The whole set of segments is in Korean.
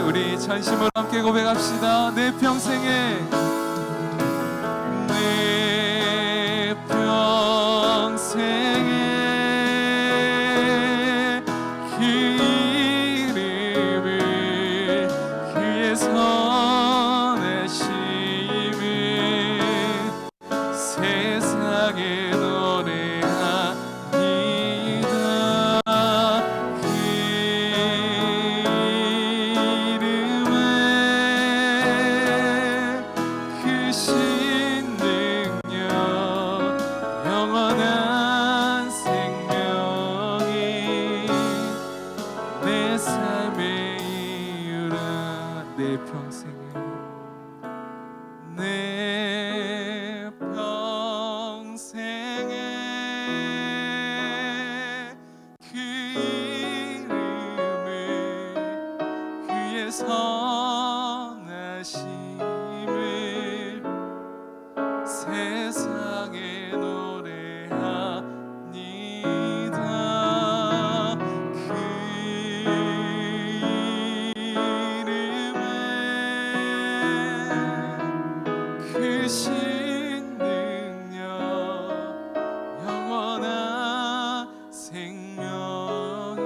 우리 전심으로 함께 고백합시다. 내 평생에 그 이름을 그의 선하심을 세상에 노래하니다. 그 이름에 크신 능력 영원한 생명이 내 삶의 이유라. 내 평생에 내 평생에 그 이름을 그의 선하심을 세상에 노래하니다. 그 이름에 크신 능력 영원한 생명이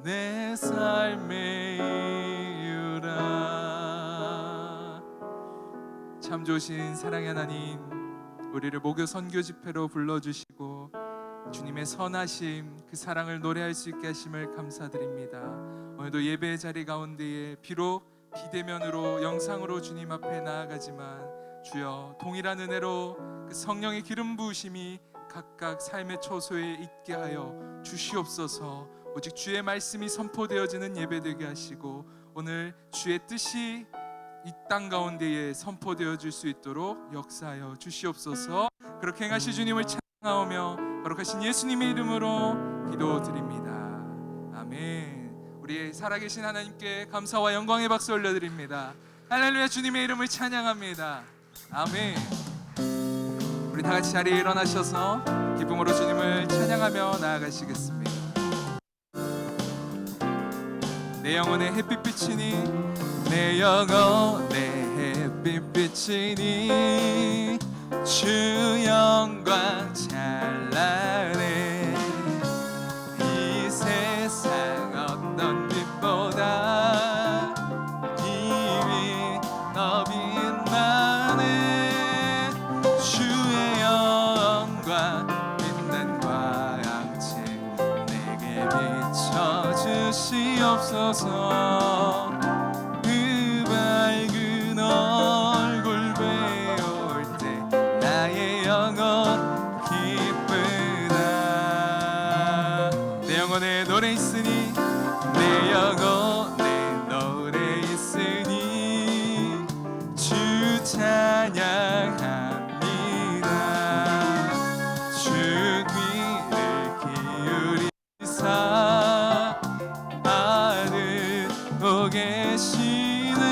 내 삶의 이유라. 참 좋으신 사랑의 하나님, 우리를 목요 선교 집회로 불러주시고 주님의 선하심, 그 사랑을 노래할 수 있게 하심을 감사드립니다. 오늘도 예배의 자리 가운데에 비록 비대면으로 영상으로 주님 앞에 나아가지만 주여 동일한 은혜로 그 성령의 기름 부으심이 각각 삶의 초소에 있게 하여 주시옵소서. 오직 주의 말씀이 선포되어지는 예배되게 하시고 오늘 주의 뜻이 이 땅 가운데에 선포되어질 수 있도록 역사하여 주시옵소서. 그렇게 행하실 주님을 찬양하며 거룩하신 예수님의 이름으로 기도드립니다. 아멘. 우리 살아계신 하나님께 감사와 영광의 박수 올려드립니다. 할렐루야. 주님의 이름을 찬양합니다. 아멘. 우리 다 같이 자리에 일어나셔서 기쁨으로 주님을 찬양하며 나아가시겠습니다. 내 영혼의 햇빛 비치니 내 영혼의 빛이니 주 영광 찬란해. 이 세상 어떤 빛보다 이미 너 빛나네. 주의 영광 빛난 광채 내게 비춰주시옵소서. 그 밝은 얼굴 배울 때 나의 영혼 기쁘다. 내 영혼에 노래 있으니 내 영혼에 노래 있으니 주 찬양합니다. 주 귀를 기울이사 아듣고 계시네.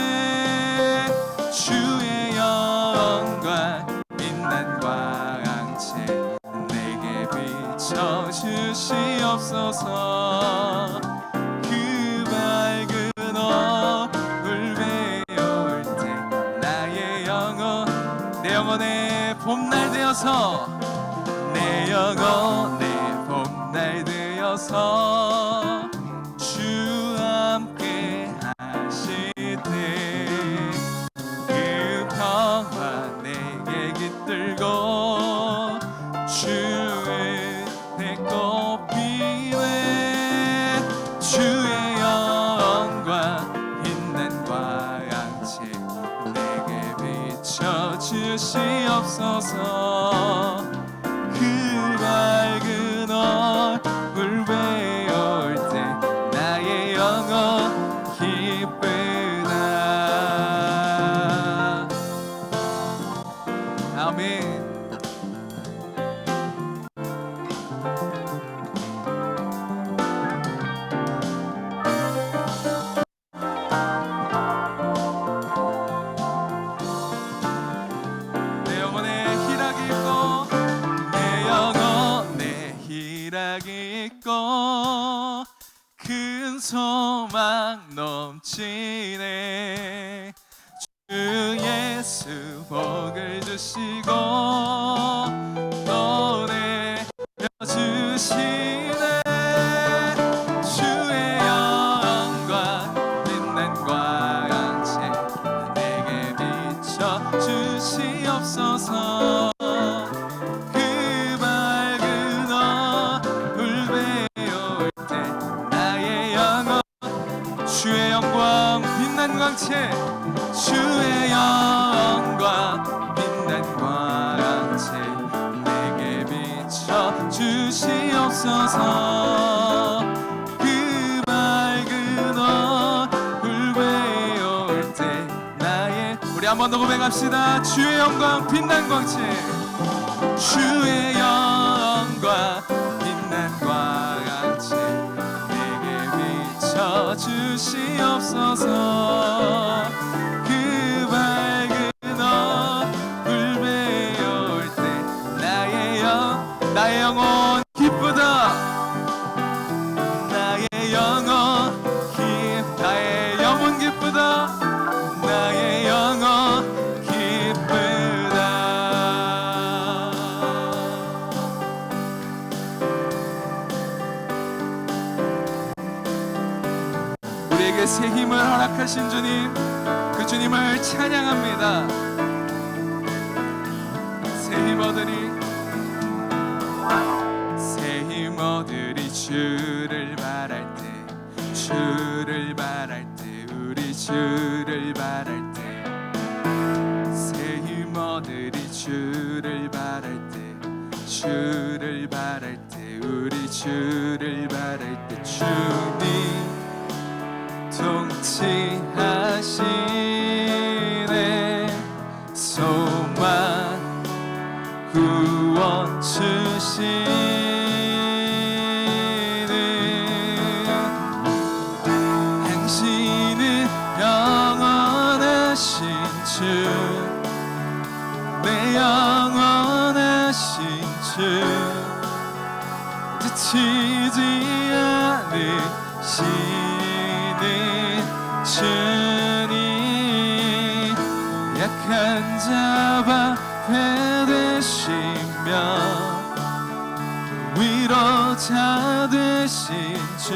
주의 영광 빛난 광채 내게 비춰주시옵소서. 그 밝은 얼굴 배울 때 나의 영혼 내 영혼에 봄날 되어서 내 영혼에 봄날 되어서 주 함께 하실 때 그 평화 내게 깃들고 주의 배꼽 비네. 주의 영광 빛난 광채 내게 비춰주시옵소서. 그 밝은 얼굴 배울 때 나의 영혼 기쁘다. 아멘. 내 영혼에 희락이 있고 내 영혼에 희락이 있고 큰 소망 넘치네. 주 예수 복을 주시고 또 내려주시네. 주의 영광 빛난 광채 내게 비춰주시옵소서. 그 밝은 얼굴 배울 때 나의 영혼 주의 영광 빛난 광채 주의 영광 빛난 광채 내게 비춰주시옵소서. 그 밝은 얼굴 배울 때 나의 우리 한 번 더 고백합시다. 주의 영광 빛난 광채 주의 영광 빛난 광채 내게 비춰주시옵소서. 그 밝은 얼굴 배울 때 나의 영혼 기쁘다. 나의 영혼 나의 영혼 기쁘다. 나의 영혼 기쁘다. 우리에게 새 힘을 허락하신 주님, 그 주님을 찬양합니다. 새 힘어들이 주를 바랄 때 주를 바랄 때 우리 주를 바랄 때 새 힘어들이 주를 바랄 때 주를 바랄 때 우리 주를 바랄 때 주님 통치하시네. 소망 구원 주시네. 당신은 영원하신 주 내 영원하신 주 지치지 않으시는 주님 약한 자 방패 되시며 위로자 되신 주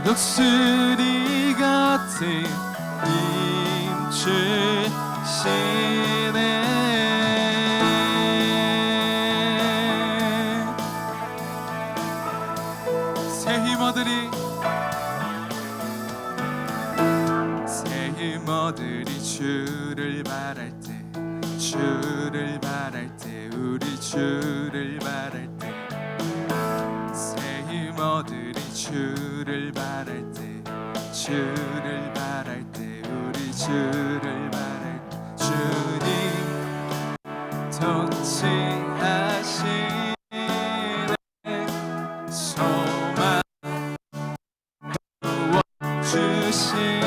독수리 같은 힘 주시네. 새 힘어들이 주를 바랄 때 주를 바랄 때 우리 주를 바랄 때 새 힘어들이 주를 바랄 때 주를 바랄 때 우리 주를 바랄 때 주님 통치하시네. 소망 주시네.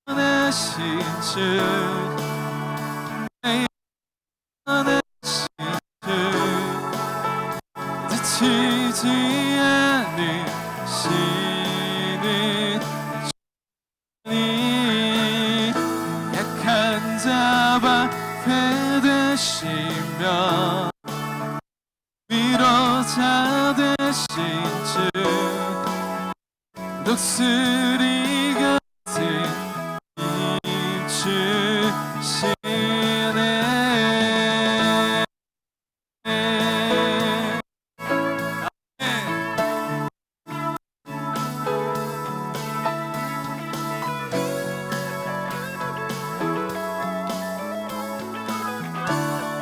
원하신 주 원하신 주 지치지 않으시는 주님 약한 자 방패 되시며 위로자 되신 주 독수리 같은 힘 주시네.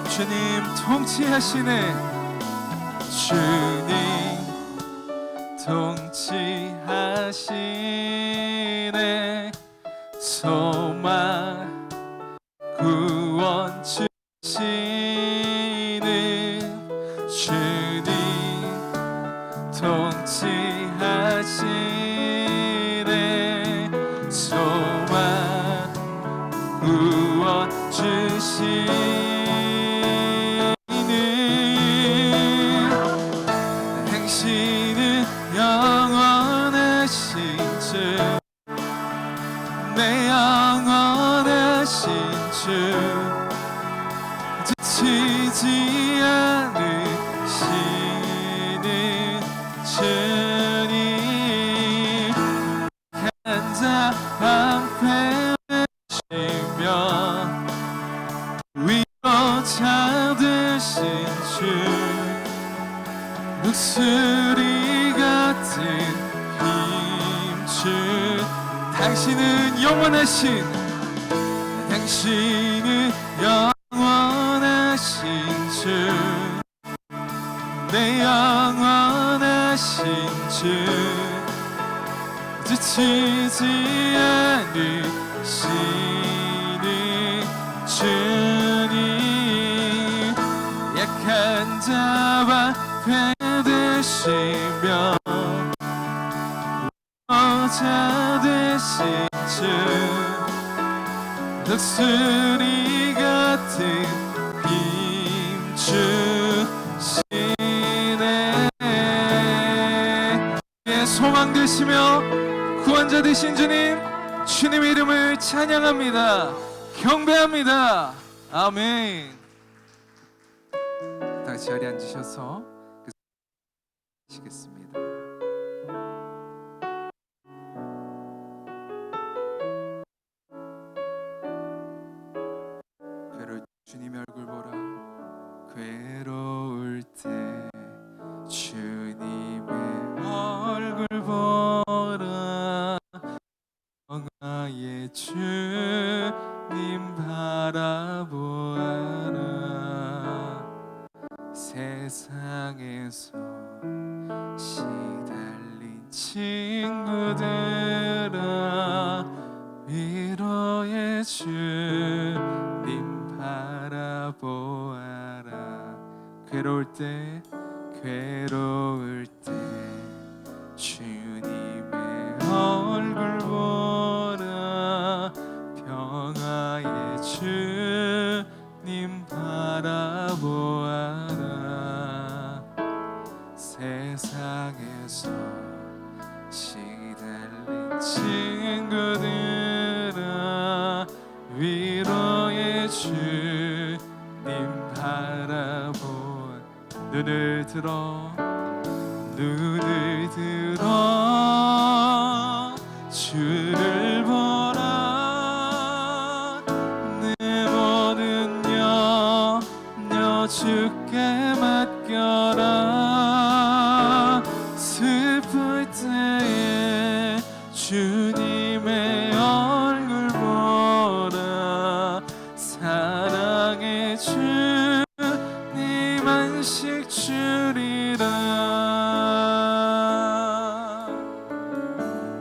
주님 통치하시네. 주님 통치하시네. 소망 구원 주시는 주님 통치하시네. 소망 구원 주시는 당신은 영원하신 주 내 영원하신 주 지치지 않으시는 주님 약한 자 방패 되시며 위로자 되신 주 독수리 같은 힘 주 당신은 영원하신 주 내 영원하신 주 지치지 않으시는 주님 약한 자 방패 되시며 위로자 되신 주 독수리 같은 힘 주시네. 소망 되시며 구원자 되신 주님, 주님의 이름을 찬양합니다. 경배합니다. 아멘. 다 같이 자리에 앉으셔서 하시겠습니다. 주님의 얼굴 보라. 괴로울 때 주님의 얼굴 보라. 평화의 주님 바라보아라. 세상에서 시달린 친구들아 위로의 주님 바라보아라. 괴로울 때 주님의 얼굴 보라. 평화의 주님 바라보아라. 세상에서 시달린 친구들아 위로의 주님 바라본 눈을 들어 주를 보라 내 모든 염려 주께 맡겨라 슬플 때에 주님의 얼굴 보라 사랑의 주님 안식 주리라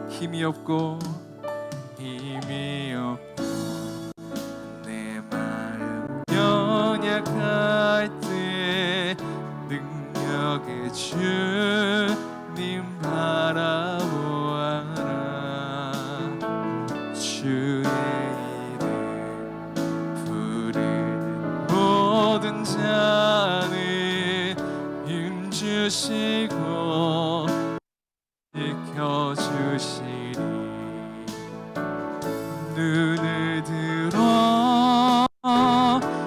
힘이 없고 내 마음 연약할 때 능력의 주님 바라보아라 주의 이름 부르는 모든 자는 힘주시고 지켜주시리 눈을 들어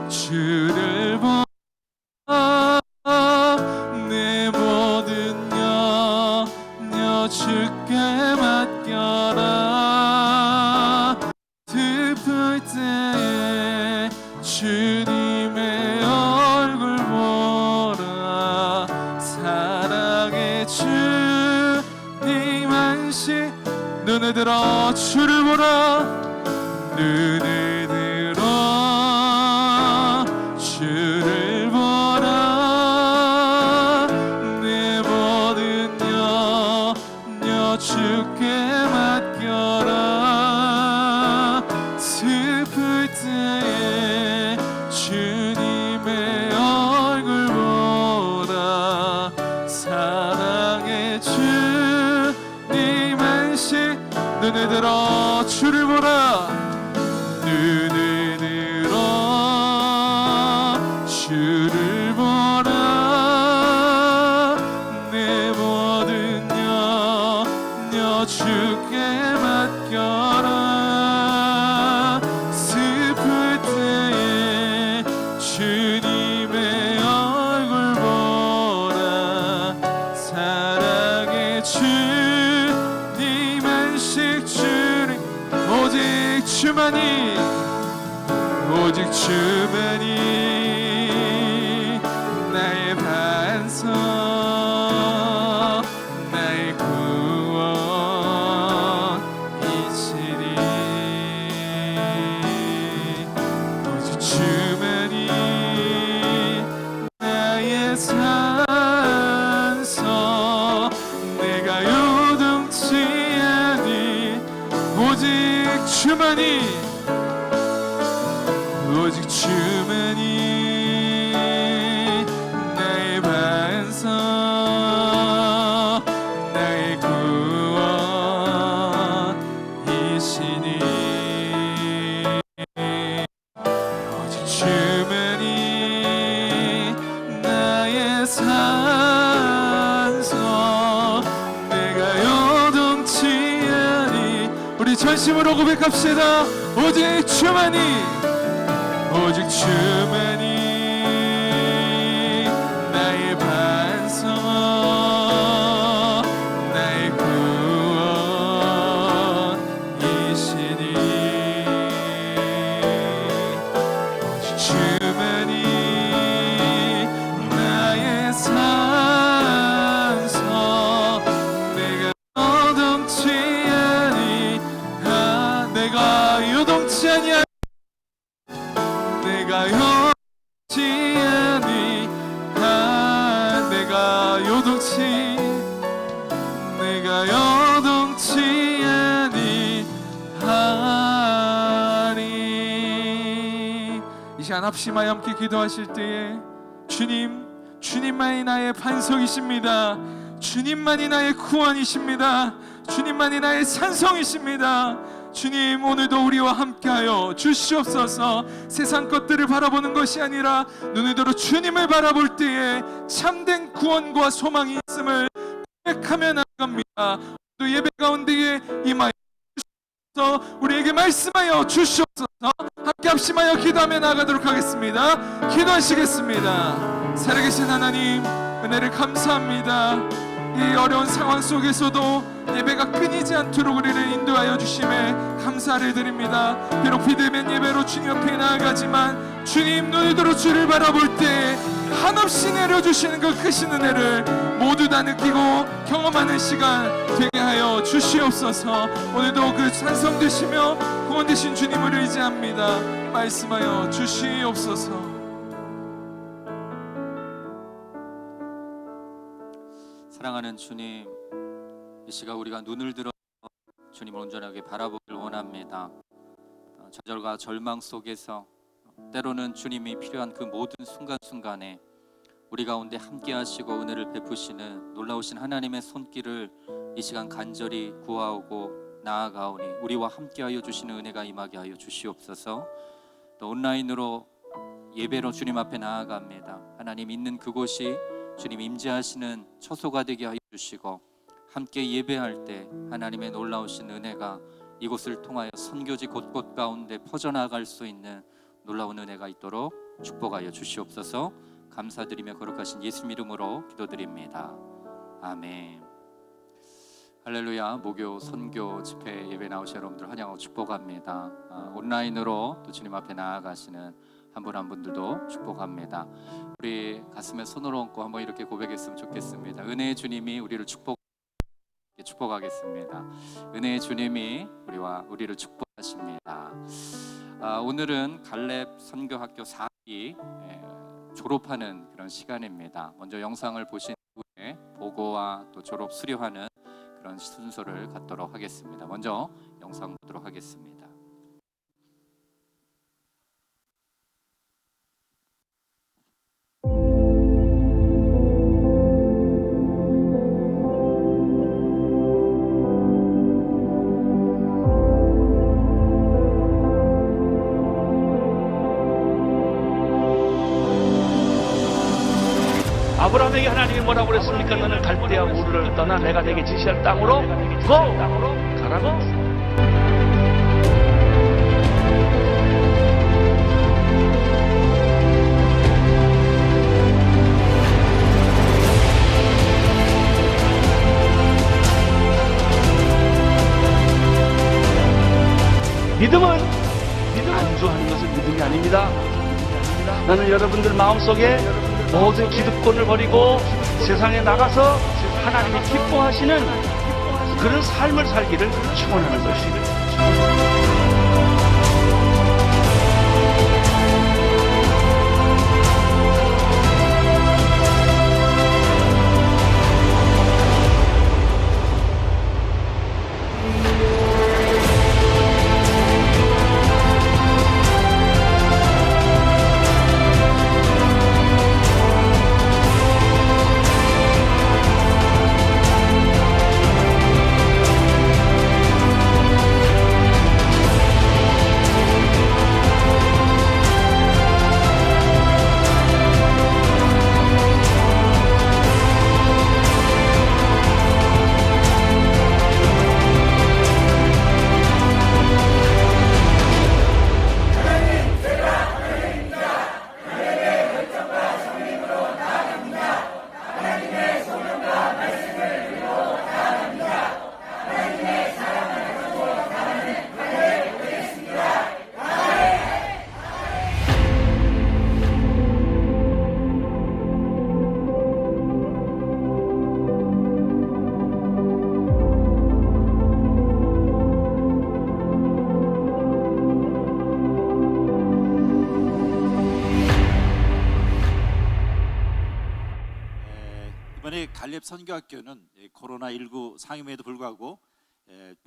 주를 보라 내 모든 염려 주께 맡겨라 슬플 때에 주님의 얼굴 보라 사랑의 주님 안식 눈을 들어 주를 보라 눈을 들어 주를 보라 내 모든 염려 주께 맡겨라 슬플 때에 주님의 얼굴 보라 사랑의 주님 안식 눈을 들어 주를 보라 눈을 들어 주를 보라 내 모든 염려 주께 맡겨라 슬플 때에 주님의 얼굴 보라 사랑의 주님 안식 주리 오직 주만이 나의 반석 나의 구원이시니 오직 주만이 나의 산성 내가 요동치 아니 오직 주만이 나의 반석 나의 구원이시니 오직 주만이 나의 산성 내가 요동치 아니 우리 전심으로 고백합시다 오직 주만이 나의 반석 나의 구원이시니 오직 주만이 나의 산석 내가 요동치 아니 내가 요동치 아니하 내가 요동치 아니 내가 요동치 아니하니 이 시간 합심하여 함께 기도하실 때에 주님만이 나의 반석이십니다 주님만이 나의 구원이십니다 주님만이 나의 산성이십니다 주님, 오늘도 우리와 함께하여 주시옵소서. 세상 것들을 바라보는 것이 아니라 눈을 들어 주님을 바라볼 때에 참된 구원과 소망이 있음을 고백하며 나갑니다. 또 예배 가운데에 임하여 주시옵소서. 우리에게 말씀하여 주시옵소서. 함께 합심하여 기도하며 나가도록 하겠습니다. 기도하시겠습니다. 살아계신 하나님, 은혜를 감사합니다. 이 어려운 상황 속에서도 예배가 끊이지 않도록 우리를 인도하여 주심에 감사를 드립니다. 비록 비대면 예배로 주님 앞에 나아가지만 주님, 눈을 들어 주를 바라볼 때 한없이 내려주시는 그 크신 은혜를 모두 다 느끼고 경험하는 시간 되게 하여 주시옵소서. 오늘도 그 찬송 되시며 구원 되신 주님을 의지합니다. 말씀하여 주시옵소서. 사랑하는 주님, 이 시간 우리가 눈을 들어 주님을 온전하게 바라보길 원합니다. 좌절과 절망 속에서 때로는 주님이 필요한 그 모든 순간순간에 우리 가운데 함께 하시고 은혜를 베푸시는 놀라우신 하나님의 손길을 이 시간 간절히 구하고 나아가오니 우리와 함께 하여 주시는 은혜가 임하게 하여 주시옵소서. 또 온라인으로 예배로 주님 앞에 나아갑니다. 하나님 있는 그곳이 주님 임재하시는 처소가 되게 하여 주시고 함께 예배할 때 하나님의 놀라우신 은혜가 이곳을 통하여 선교지 곳곳 가운데 퍼져나갈 수 있는 놀라운 은혜가 있도록 축복하여 주시옵소서. 감사드리며 거룩하신 예수님 이름으로 기도드립니다. 아멘. 할렐루야. 목요 선교 집회 예배 나오신 여러분들 환영하고 축복합니다. 온라인으로 또 주님 앞에 나아가시는 한 분 한 분들도 축복합니다. 우리 가슴에 손을 얹고 한번 이렇게 고백했으면 좋겠습니다. 은혜의 주님이 우리를 축복하겠습니다. 은혜의 주님이 우리를 축복하십니다. 오늘은 갈렙 선교학교 4기 졸업하는 그런 시간입니다. 먼저 영상을 보신 후에 보고와 또 졸업 수료하는 그런 순서를 갖도록 하겠습니다. 먼저 영상 보도록 하겠습니다. 아브라함에게 하나님이 뭐라고 그랬습니까? 너는 갈대아 우르를 떠나 내가 내게 지시할 땅으로 가라고. 믿음은 안주하는 것은 믿음이 아닙니다. 나는 여러분들 마음속에 모든 기득권을 버리고 세상에 나가서 하나님이 기뻐하시는 그런 삶을 살기를 축원하는 것입니다. 이번에 갈렙 선교학교는 코로나19 상임에도 불구하고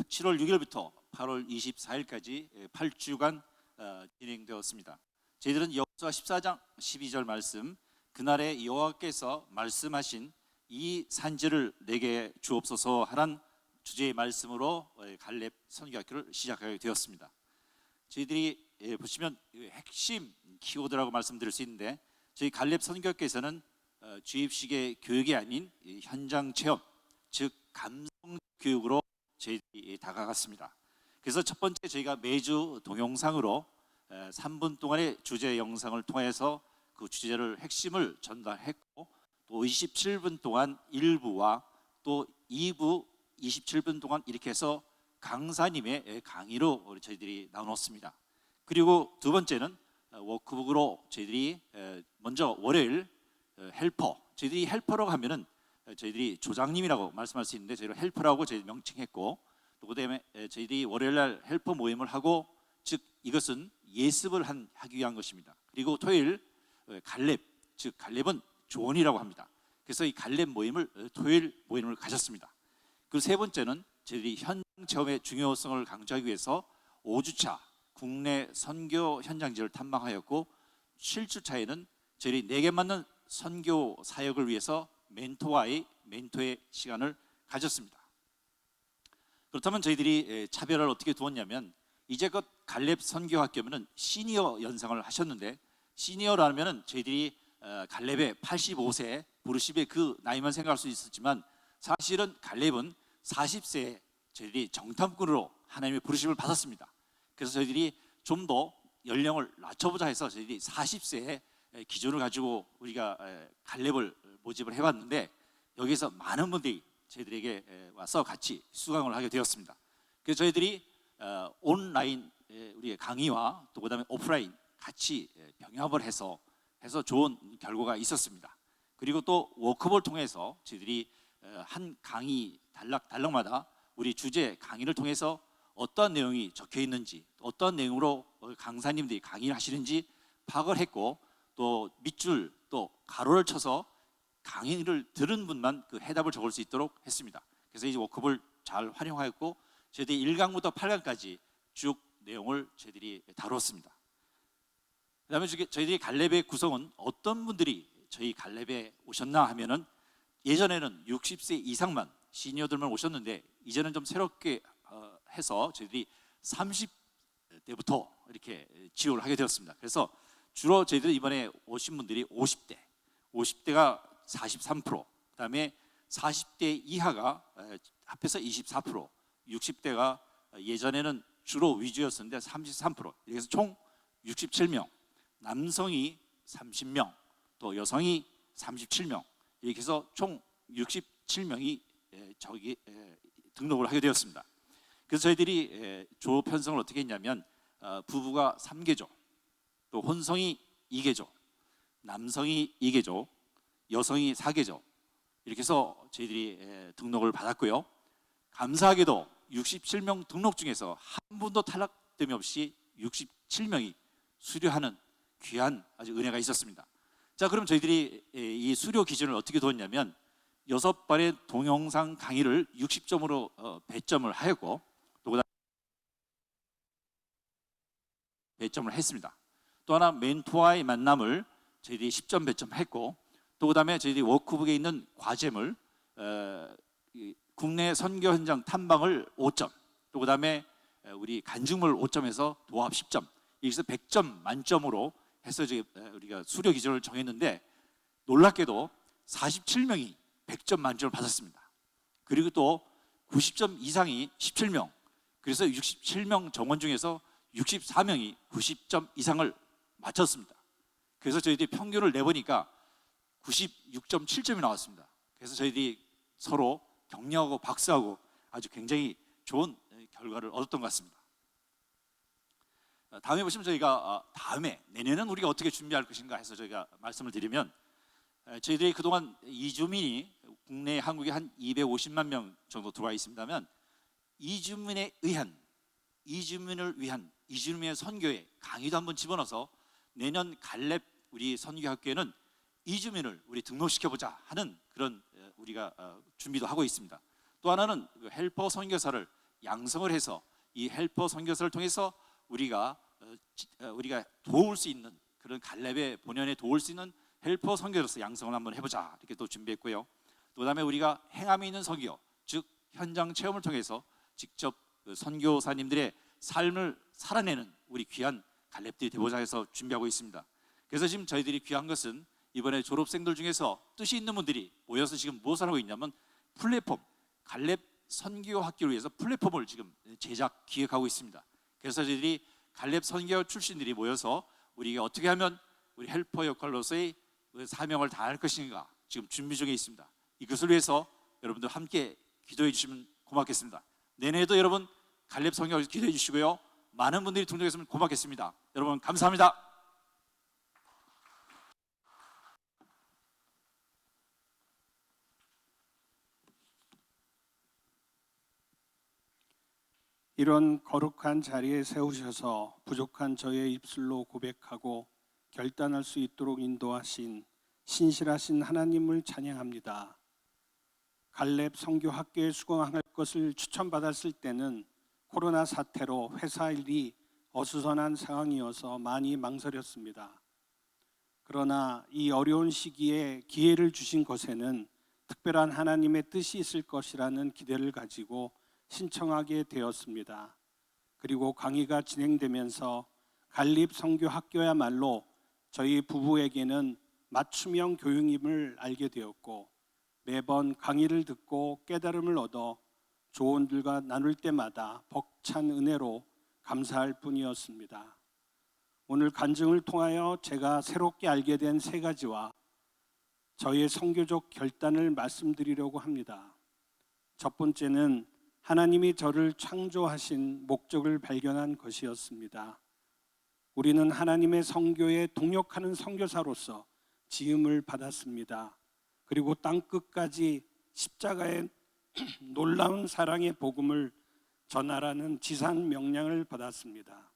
7월 6일부터 8월 24일까지 8주간 진행되었습니다. 저희들은 여호수아 14장 12절 말씀, 그날에 여호와께서 말씀하신 이 산지를 내게 주옵소서 하란 주제의 말씀으로 갈렙 선교학교를 시작하게 되었습니다. 저희들이 보시면 핵심 키워드라고 말씀드릴 수 있는데, 저희 갈렙 선교학교에서는 주입식의 교육이 아닌 현장 체험, 즉 감성 교육으로 저희들이 다가갔습니다. 그래서 첫 번째 저희가 매주 동영상으로 3분 동안의 주제 영상을 통해서 그 주제를 핵심을 전달했고, 또 27분 동안 1부와 또 2부 27분 동안 이렇게 해서 강사님의 강의로 저희들이 나눴습니다. 그리고 두 번째는 워크북으로 저희들이 먼저 월요일 헬퍼, 저희들이 헬퍼라고 하면은 저희들이 조장님이라고 말씀할 수 있는데 저희를 헬퍼라고 저희 명칭했고, 또 그다음에 저희들이 월요일날 헬퍼 모임을 하고, 즉 이것은 예습을 하기 위한 것입니다. 그리고 토요일 갈렙, 즉 갈렙은 조언이라고 합니다. 그래서 이 갈렙 모임을 토요일 모임을 가졌습니다. 그리고 세 번째는 저희들이 현장 체험의 중요성을 강조하기 위해서 5주차 국내 선교 현장지를 탐방하였고, 7주차에는 저희들이 내게 맞는 선교 사역을 위해서 멘토의 시간을 가졌습니다. 그렇다면 저희들이 차별을 어떻게 두었냐면, 이제껏 갈렙 선교학교면은 시니어 연상을 하셨는데, 시니어라면은 저희들이 갈렙의 85세 부르십의 그 나이만 생각할 수 있었지만, 사실은 갈렙은 40세에 저희들이 정탐꾼으로 하나님의 부르심을 받았습니다. 그래서 저희들이 좀 더 연령을 낮춰보자 해서 저희들이 40세의 기준을 가지고 우리가 갈렙을 모집을 해봤는데, 여기서 많은 분들이 저희들에게 와서 같이 수강을 하게 되었습니다. 그래서 저희들이 온라인 우리의 강의와 또 그다음에 오프라인 같이 병합을 해서 좋은 결과가 있었습니다. 그리고 또 워크북을 통해서 저희들이 한 강의 단락마다 우리 주제 강의를 통해서 어떠한 내용이 적혀 있는지, 어떠한 내용으로 강사님들이 강의를 하시는지 파악을 했고, 또 밑줄 또 가로를 쳐서 강의를 들은 분만 그 해답을 적을 수 있도록 했습니다. 그래서 이 워크북을 잘 활용하였고, 저희들이 1강부터 8강까지 쭉 내용을 저희들이 다루었습니다. 그다음에 저희들이 갈렙의 구성은 어떤 분들이 저희 갈렙에 오셨나 하면은, 예전에는 60세 이상만 시니어들만 오셨는데, 이제는 좀 새롭게 해서 저희들이 30대부터 이렇게 지원을 하게 되었습니다. 그래서 주로 저희들이 이번에 오신 분들이 50대가 43%, 그다음에 40대 이하가 합해서 24%, 60대가 예전에는 주로 위주였었는데 33%, 그래서 총 67명, 남성이 30명, 또 여성이 37명, 이렇게 해서 총 67명이 저기 등록을 하게 되었습니다. 그래서 저희들이 조 편성을 어떻게 했냐면, 부부가 3개조, 또 혼성이 2개조, 남성이 2개조, 여성이 4개조, 이렇게 해서 저희들이 등록을 받았고요. 감사하게도 67명 등록 중에서 한 분도 탈락됨이 없이 67명이 수료하는 귀한 아주 은혜가 있었습니다. 자, 그럼 저희들이 이 수료 기준을 어떻게 두었냐면, 6번의 동영상 강의를 60점으로 배점을 하였고, 또 그다음 배점을 했습니다. 또 하나 멘토와의 만남을 저희들이 10점 배점했고, 또 그다음에 저희들이 워크북에 있는 과제물 국내 선교 현장 탐방을 5점, 또 그다음에 우리 간증물 5점에서 도합 10점, 여기서 100점 만점으로 해서 우리가 수료 기준을 정했는데, 놀랍게도 47명이 100점 만점을 받았습니다. 그리고 또 90점 이상이 17명, 그래서 67명 정원 중에서 64명이 90점 이상을 맞췄습니다. 그래서 저희들이 평균을 내보니까 96.7점이 나왔습니다. 그래서 저희들이 서로 격려하고 박수하고 아주 굉장히 좋은 결과를 얻었던 것 같습니다. 다음에 보시면 저희가 내년은 우리가 어떻게 준비할 것인가 해서 저희가 말씀을 드리면, 저희들이 그동안 이주민이 국내 한국에 한 250만 명 정도 들어와 있습니다만, 이주민을 위한 이주민의 선교에 강의도 한번 집어넣어서 내년 갈렙 우리 선교학교에는 이주민을 우리 등록시켜보자 하는 그런 우리가 준비도 하고 있습니다. 또 하나는 헬퍼 선교사를 양성을 해서 이 헬퍼 선교사를 통해서 우리가 도울 수 있는, 그런 갈렙의 본연에 도울 수 있는 헬퍼 선교사로서 양성을 한번 해보자, 이렇게 또 준비했고요. 또 그다음에 우리가 행함에 있는 선교, 즉 현장 체험을 통해서 직접 그 선교사님들의 삶을 살아내는 우리 귀한 갈렙들이 되고자 해서 준비하고 있습니다. 그래서 지금 저희들이 귀한 것은 이번에 졸업생들 중에서 뜻이 있는 분들이 모여서 지금 무엇을 하고 있냐면 플랫폼, 갈렙 선교학교를 위해서 플랫폼을 지금 제작, 기획하고 있습니다. 그래서 저희들이 갈렙 선교 출신들이 모여서 우리가 어떻게 하면 우리 헬퍼 역할로서의 사명을 다할 것인가 지금 준비 중에 있습니다. 이것을 위해서 여러분들 함께 기도해 주시면 고맙겠습니다. 내년에도 여러분 갈렙 선교학교 기도해 주시고요. 많은 분들이 동참했으면 고맙겠습니다. 여러분 감사합니다. 이런 거룩한 자리에 세우셔서 부족한 저의 입술로 고백하고 결단할 수 있도록 인도하신 신실하신 하나님을 찬양합니다. 갈렙 선교학교에 수강할 것을 추천받았을 때는 코로나 사태로 회사 일이 어수선한 상황이어서 많이 망설였습니다. 그러나 이 어려운 시기에 기회를 주신 것에는 특별한 하나님의 뜻이 있을 것이라는 기대를 가지고 신청하게 되었습니다. 그리고 강의가 진행되면서 갈렙 선교학교야말로 저희 부부에게는 맞춤형 교육임을 알게 되었고 매번 강의를 듣고 깨달음을 얻어 조언들과 나눌 때마다 벅찬 은혜로 감사할 뿐이었습니다. 오늘 간증을 통하여 제가 새롭게 알게 된 세 가지와 저의 선교적 결단을 말씀드리려고 합니다. 첫 번째는 하나님이 저를 창조하신 목적을 발견한 것이었습니다. 우리는 하나님의 선교에 동역하는 선교사로서 지음을 받았습니다. 그리고 땅끝까지 십자가의 놀라운 사랑의 복음을 전하라는 지상 명령을 받았습니다.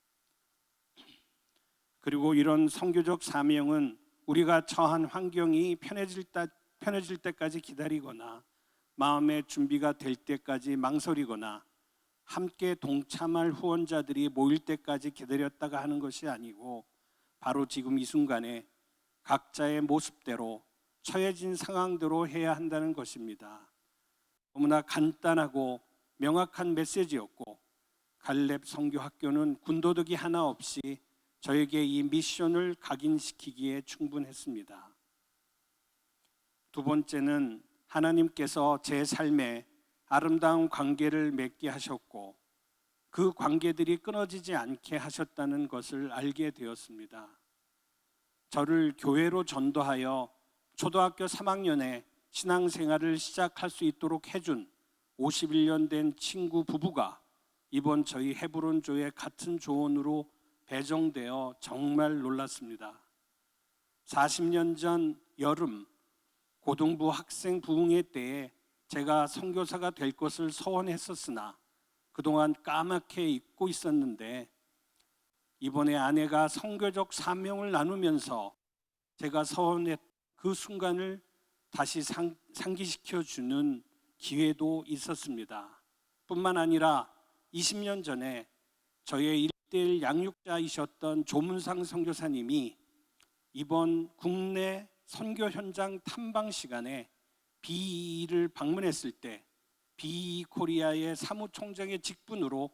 그리고 이런 선교적 사명은 우리가 처한 환경이 편해질 때까지 기다리거나 마음의 준비가 될 때까지 망설이거나 함께 동참할 후원자들이 모일 때까지 기다렸다가 하는 것이 아니고 바로 지금 이 순간에 각자의 모습대로 처해진 상황대로 해야 한다는 것입니다. 너무나 간단하고 명확한 메시지였고 갈렙 선교학교는 군더더기 하나 없이 저에게 이 미션을 각인시키기에 충분했습니다. 두 번째는 하나님께서 제 삶에 아름다운 관계를 맺게 하셨고 그 관계들이 끊어지지 않게 하셨다는 것을 알게 되었습니다. 저를 교회로 전도하여 초등학교 3학년에 신앙생활을 시작할 수 있도록 해준 51년 된 친구 부부가 이번 저희 헤브론 교회 같은 조원으로 배정되어 정말 놀랐습니다. 40년 전 여름 고등부 학생 부흥회 때에 제가 선교사가 될 것을 소원했었으나 그동안 까맣게 잊고 있었는데 이번에 아내가 선교적 사명을 나누면서 제가 소원했 그 순간을 다시 상기시켜주는 기회도 있었습니다. 뿐만 아니라 20년 전에 저의 1:1 양육자이셨던 조문상 선교사님이 이번 국내 선교 현장 탐방 시간에 BEE를 방문했을 때 BEE 코리아의 사무총장의 직분으로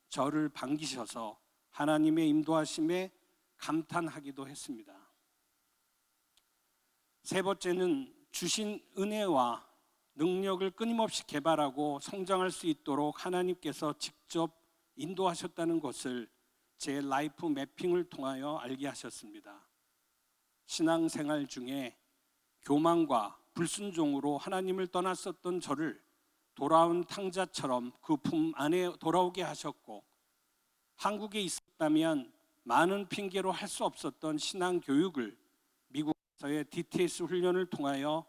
저를 반기셔서 하나님의 인도하심에 감탄하기도 했습니다. 세 번째는 주신 은혜와 능력을 끊임없이 개발하고 성장할 수 있도록 하나님께서 직접 인도하셨다는 것을 제 라이프 매핑을 통하여 알게 하셨습니다. 신앙생활 중에 교만과 불순종으로 하나님을 떠났었던 저를 돌아온 탕자처럼 그 품 안에 돌아오게 하셨고 한국에 있었다면 많은 핑계로 할 수 없었던 신앙 교육을 미국에서의 DTS 훈련을 통하여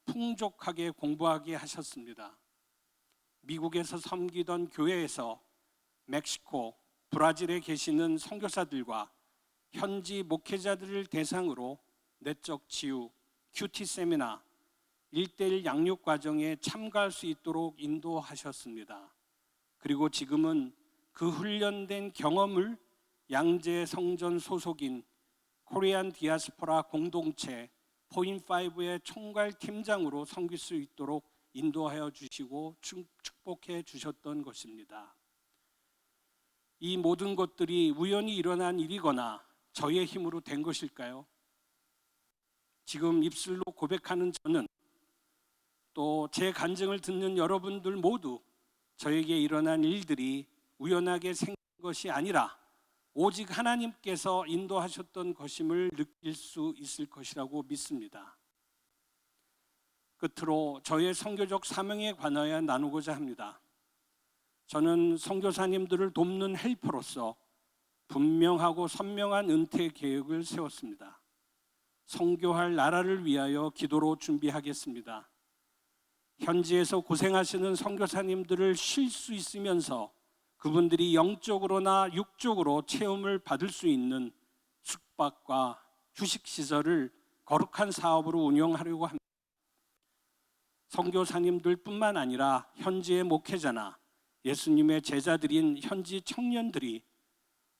풍족하게 공부하게 하셨습니다. 미국에서 섬기던 교회에서 멕시코, 브라질에 계시는 선교사들과 현지 목회자들을 대상으로 내적 치유, 큐티 세미나, 1:1 양육 과정에 참가할 수 있도록 인도하셨습니다. 그리고 지금은 그 훈련된 경험을 양재 성전 소속인 코리안 디아스포라 공동체 포인5의 총괄 팀장으로 섬길 수 있도록 인도하여 주시고 축복해 주셨던 것입니다. 이 모든 것들이 우연히 일어난 일이거나 저의 힘으로 된 것일까요? 지금 입술로 고백하는 저는, 또 제 간증을 듣는 여러분들 모두 저에게 일어난 일들이 우연하게 생긴 것이 아니라 오직 하나님께서 인도하셨던 것임을 느낄 수 있을 것이라고 믿습니다. 끝으로 저의 선교적 사명에 관하여 나누고자 합니다. 저는 선교사님들을 돕는 헬퍼로서 분명하고 선명한 은퇴 계획을 세웠습니다. 선교할 나라를 위하여 기도로 준비하겠습니다. 현지에서 고생하시는 선교사님들을 쉴 수 있으면서 그분들이 영적으로나 육적으로 체험을 받을 수 있는 숙박과 휴식시설을 거룩한 사업으로 운영하려고 합니다. 선교사님들뿐만 아니라 현지의 목회자나 예수님의 제자들인 현지 청년들이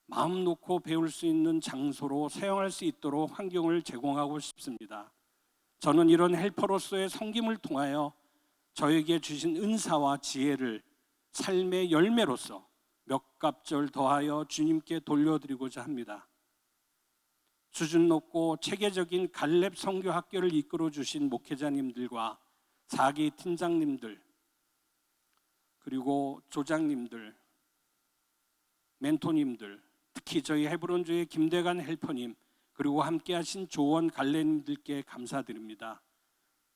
마음 놓고 배울 수 있는 장소로 사용할 수 있도록 환경을 제공하고 싶습니다. 저는 이런 헬퍼로서의 섬김을 통하여 저에게 주신 은사와 지혜를 삶의 열매로서 몇 갑절 더하여 주님께 돌려드리고자 합니다. 수준 높고 체계적인 갈렙 선교 학교를 이끌어 주신 목회자님들과 4기 팀장님들, 그리고 조장님들, 멘토님들, 특히 저희 헤브론교회 김대관 헬퍼님, 그리고 함께하신 조원 갈래님들께 감사드립니다.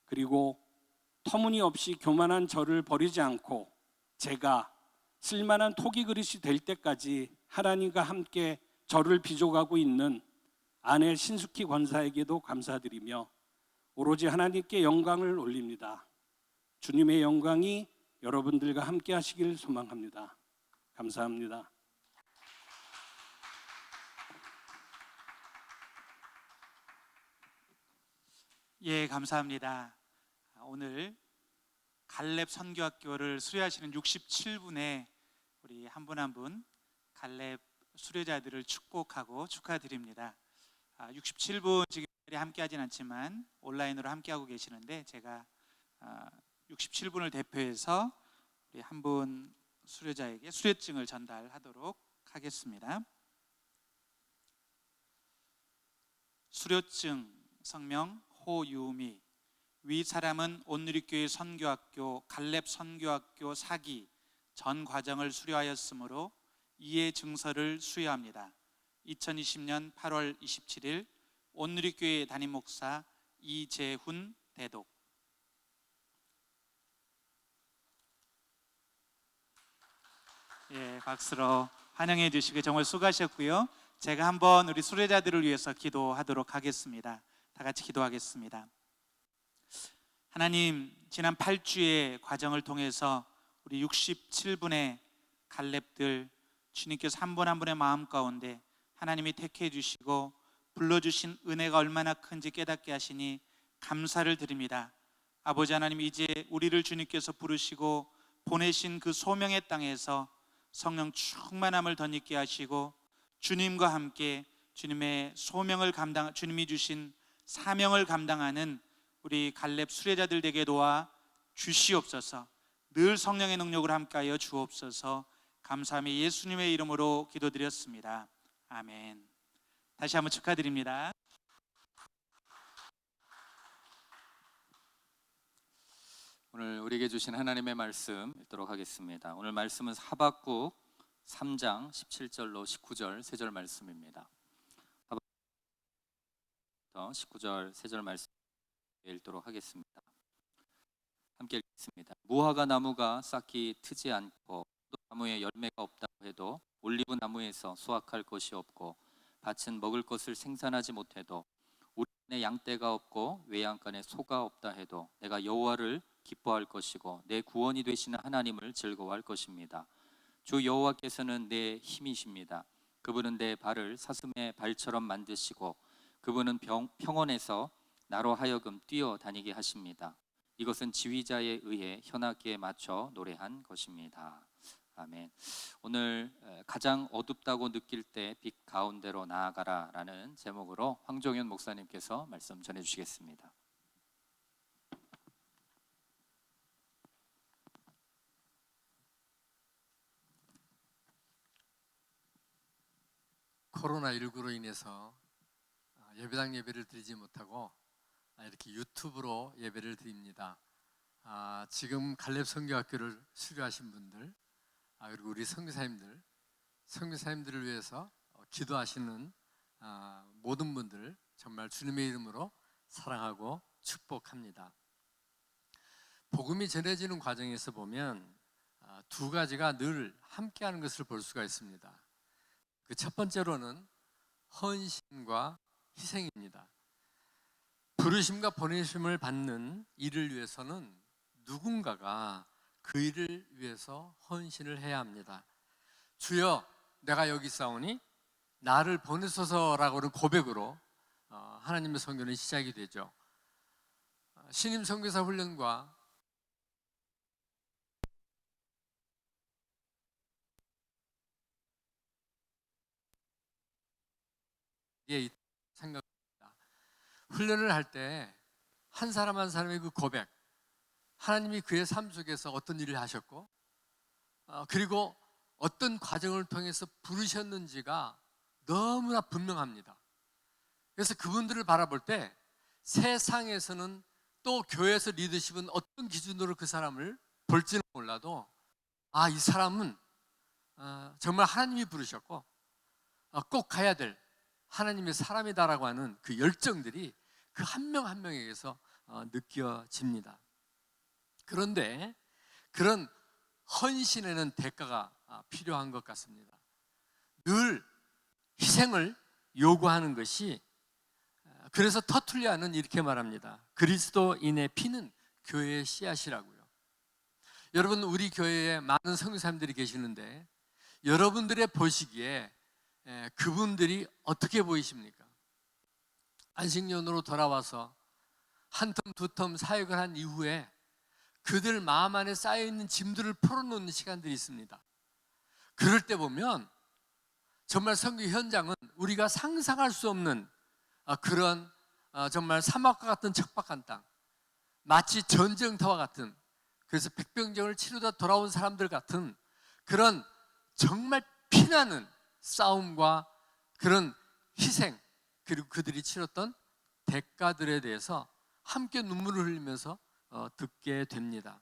그리고 터무니없이 교만한 저를 버리지 않고 제가 쓸만한 토기 그릇이 될 때까지 하나님과 함께 저를 빚어가고 있는 아내 신숙희 권사에게도 감사드리며 오로지 하나님께 영광을 올립니다. 주님의 영광이 여러분들과 함께 하시길 소망합니다. 감사합니다. 예, 감사합니다. 오늘 갈렙 선교학교를 수료하시는 67분의 우리 한 분 한 분 갈렙 수료자들을 축복하고 축하드립니다. 67분 지금 함께 하진 않지만 온라인으로 함께하고 계시는데 제가 67분을 대표해서 우리 한 분 수료자에게 수료증을 전달하도록 하겠습니다. 수료증 성명 호유미. 위 사람은 온누리교회 선교학교 갈렙 선교학교 4기 전 과정을 수료하였으므로 이해 증서를 수여합니다. 2020년 8월 27일 온누리교회 담임 목사 이재훈 대독. 예, 박수로 환영해 주시고 정말 수고하셨고요. 제가 한번 우리 수료자들을 위해서 기도하도록 하겠습니다. 다 같이 기도하겠습니다. 하나님, 지난 8주의 과정을 통해서 우리 67분의 갈렙들 주님께서 한 분 한 분의 마음 가운데 하나님이 택해 주시고 불러주신 은혜가 얼마나 큰지 깨닫게 하시니 감사를 드립니다. 아버지 하나님, 이제 우리를 주님께서 부르시고 보내신 그 소명의 땅에서 성령 충만함을 덧입게 하시고 주님과 함께 주님의 소명을 주님이 주신 사명을 감당하는 우리 갈렙 수료자들 되게 도와 주시옵소서. 늘 성령의 능력을 함께하여 주옵소서. 감사하며 예수님의 이름으로 기도드렸습니다. 아멘. 다시 한번 축하드립니다. 오늘 우리에게 주신 하나님의 말씀 읽도록 하겠습니다. 오늘 말씀은 하박국 3장 17절로 19절 3절 말씀입니다. 하박국 19절 3절 말씀 읽도록 하겠습니다. 함께 읽겠습니다. 무화과 나무가 싹이 트지 않고 나무에 열매가 없다고 해도 올리브 나무에서 수확할 것이 없고 밭은 먹을 것을 생산하지 못해도 우리의 양떼가 없고 외양간에 소가 없다 해도 내가 여호와를 기뻐할 것이고 내 구원이 되시는 하나님을 즐거워할 것입니다. 주 여호와께서는 내 힘이십니다. 그분은 내 발을 사슴의 발처럼 만드시고 그분은 평원에서 나로 하여금 뛰어다니게 하십니다. 이것은 지휘자에 의해 현악기에 맞춰 노래한 것입니다. 아멘. 오늘 가장 어둡다고 느낄 때 빛 가운데로 나아가라 라는 제목으로 황종현 목사님께서 말씀 전해주시겠습니다. 코로나19로 인해서 예배당 예배를 드리지 못하고 이렇게 유튜브로 예배를 드립니다. 지금 갈렙 선교학교를 수료하신 분들, 그리고 우리 선교사님들을 위해서 기도하시는 모든 분들 정말 주님의 이름으로 사랑하고 축복합니다. 복음이 전해지는 과정에서 보면 두 가지가 늘 함께하는 것을 볼 수가 있습니다. 그 첫 번째로는 헌신과 희생입니다. 부르심과 보내심을 받는 일을 위해서는 누군가가 그 일을 위해서 헌신을 해야 합니다. 주여, 내가 여기 있사오니 나를 보내소서라고는 고백으로 하나님의 선교는 시작이 되죠. 신임 선교사 훈련과 생각합니다. 훈련을 할 때 한 사람 한 사람의 그 고백, 하나님이 그의 삶 속에서 어떤 일을 하셨고 그리고 어떤 과정을 통해서 부르셨는지가 너무나 분명합니다. 그래서 그분들을 바라볼 때 세상에서는 또 교회에서 리더십은 어떤 기준으로 그 사람을 볼지는 몰라도 이 사람은 정말 하나님이 부르셨고 꼭 가야 될 하나님의 사람이다라고 하는 그 열정들이 그 한 명 한 명에게서 느껴집니다. 그런데 그런 헌신에는 대가가 필요한 것 같습니다. 늘 희생을 요구하는 것이, 그래서 터툴리아는 이렇게 말합니다. 그리스도인의 피는 교회의 씨앗이라고요. 여러분, 우리 교회에 많은 선교사님들이 계시는데 여러분들의 보시기에 그분들이 어떻게 보이십니까? 안식년으로 돌아와서 한 텀 두 텀 사역을 한 이후에 그들 마음 안에 쌓여있는 짐들을 풀어놓는 시간들이 있습니다. 그럴 때 보면 정말 선교 현장은 우리가 상상할 수 없는 그런 정말 사막과 같은 척박한 땅, 마치 전쟁터와 같은, 그래서 백병전을 치르다 돌아온 사람들 같은 그런 정말 피나는 싸움과 그런 희생, 그리고 그들이 치렀던 대가들에 대해서 함께 눈물을 흘리면서 듣게 됩니다.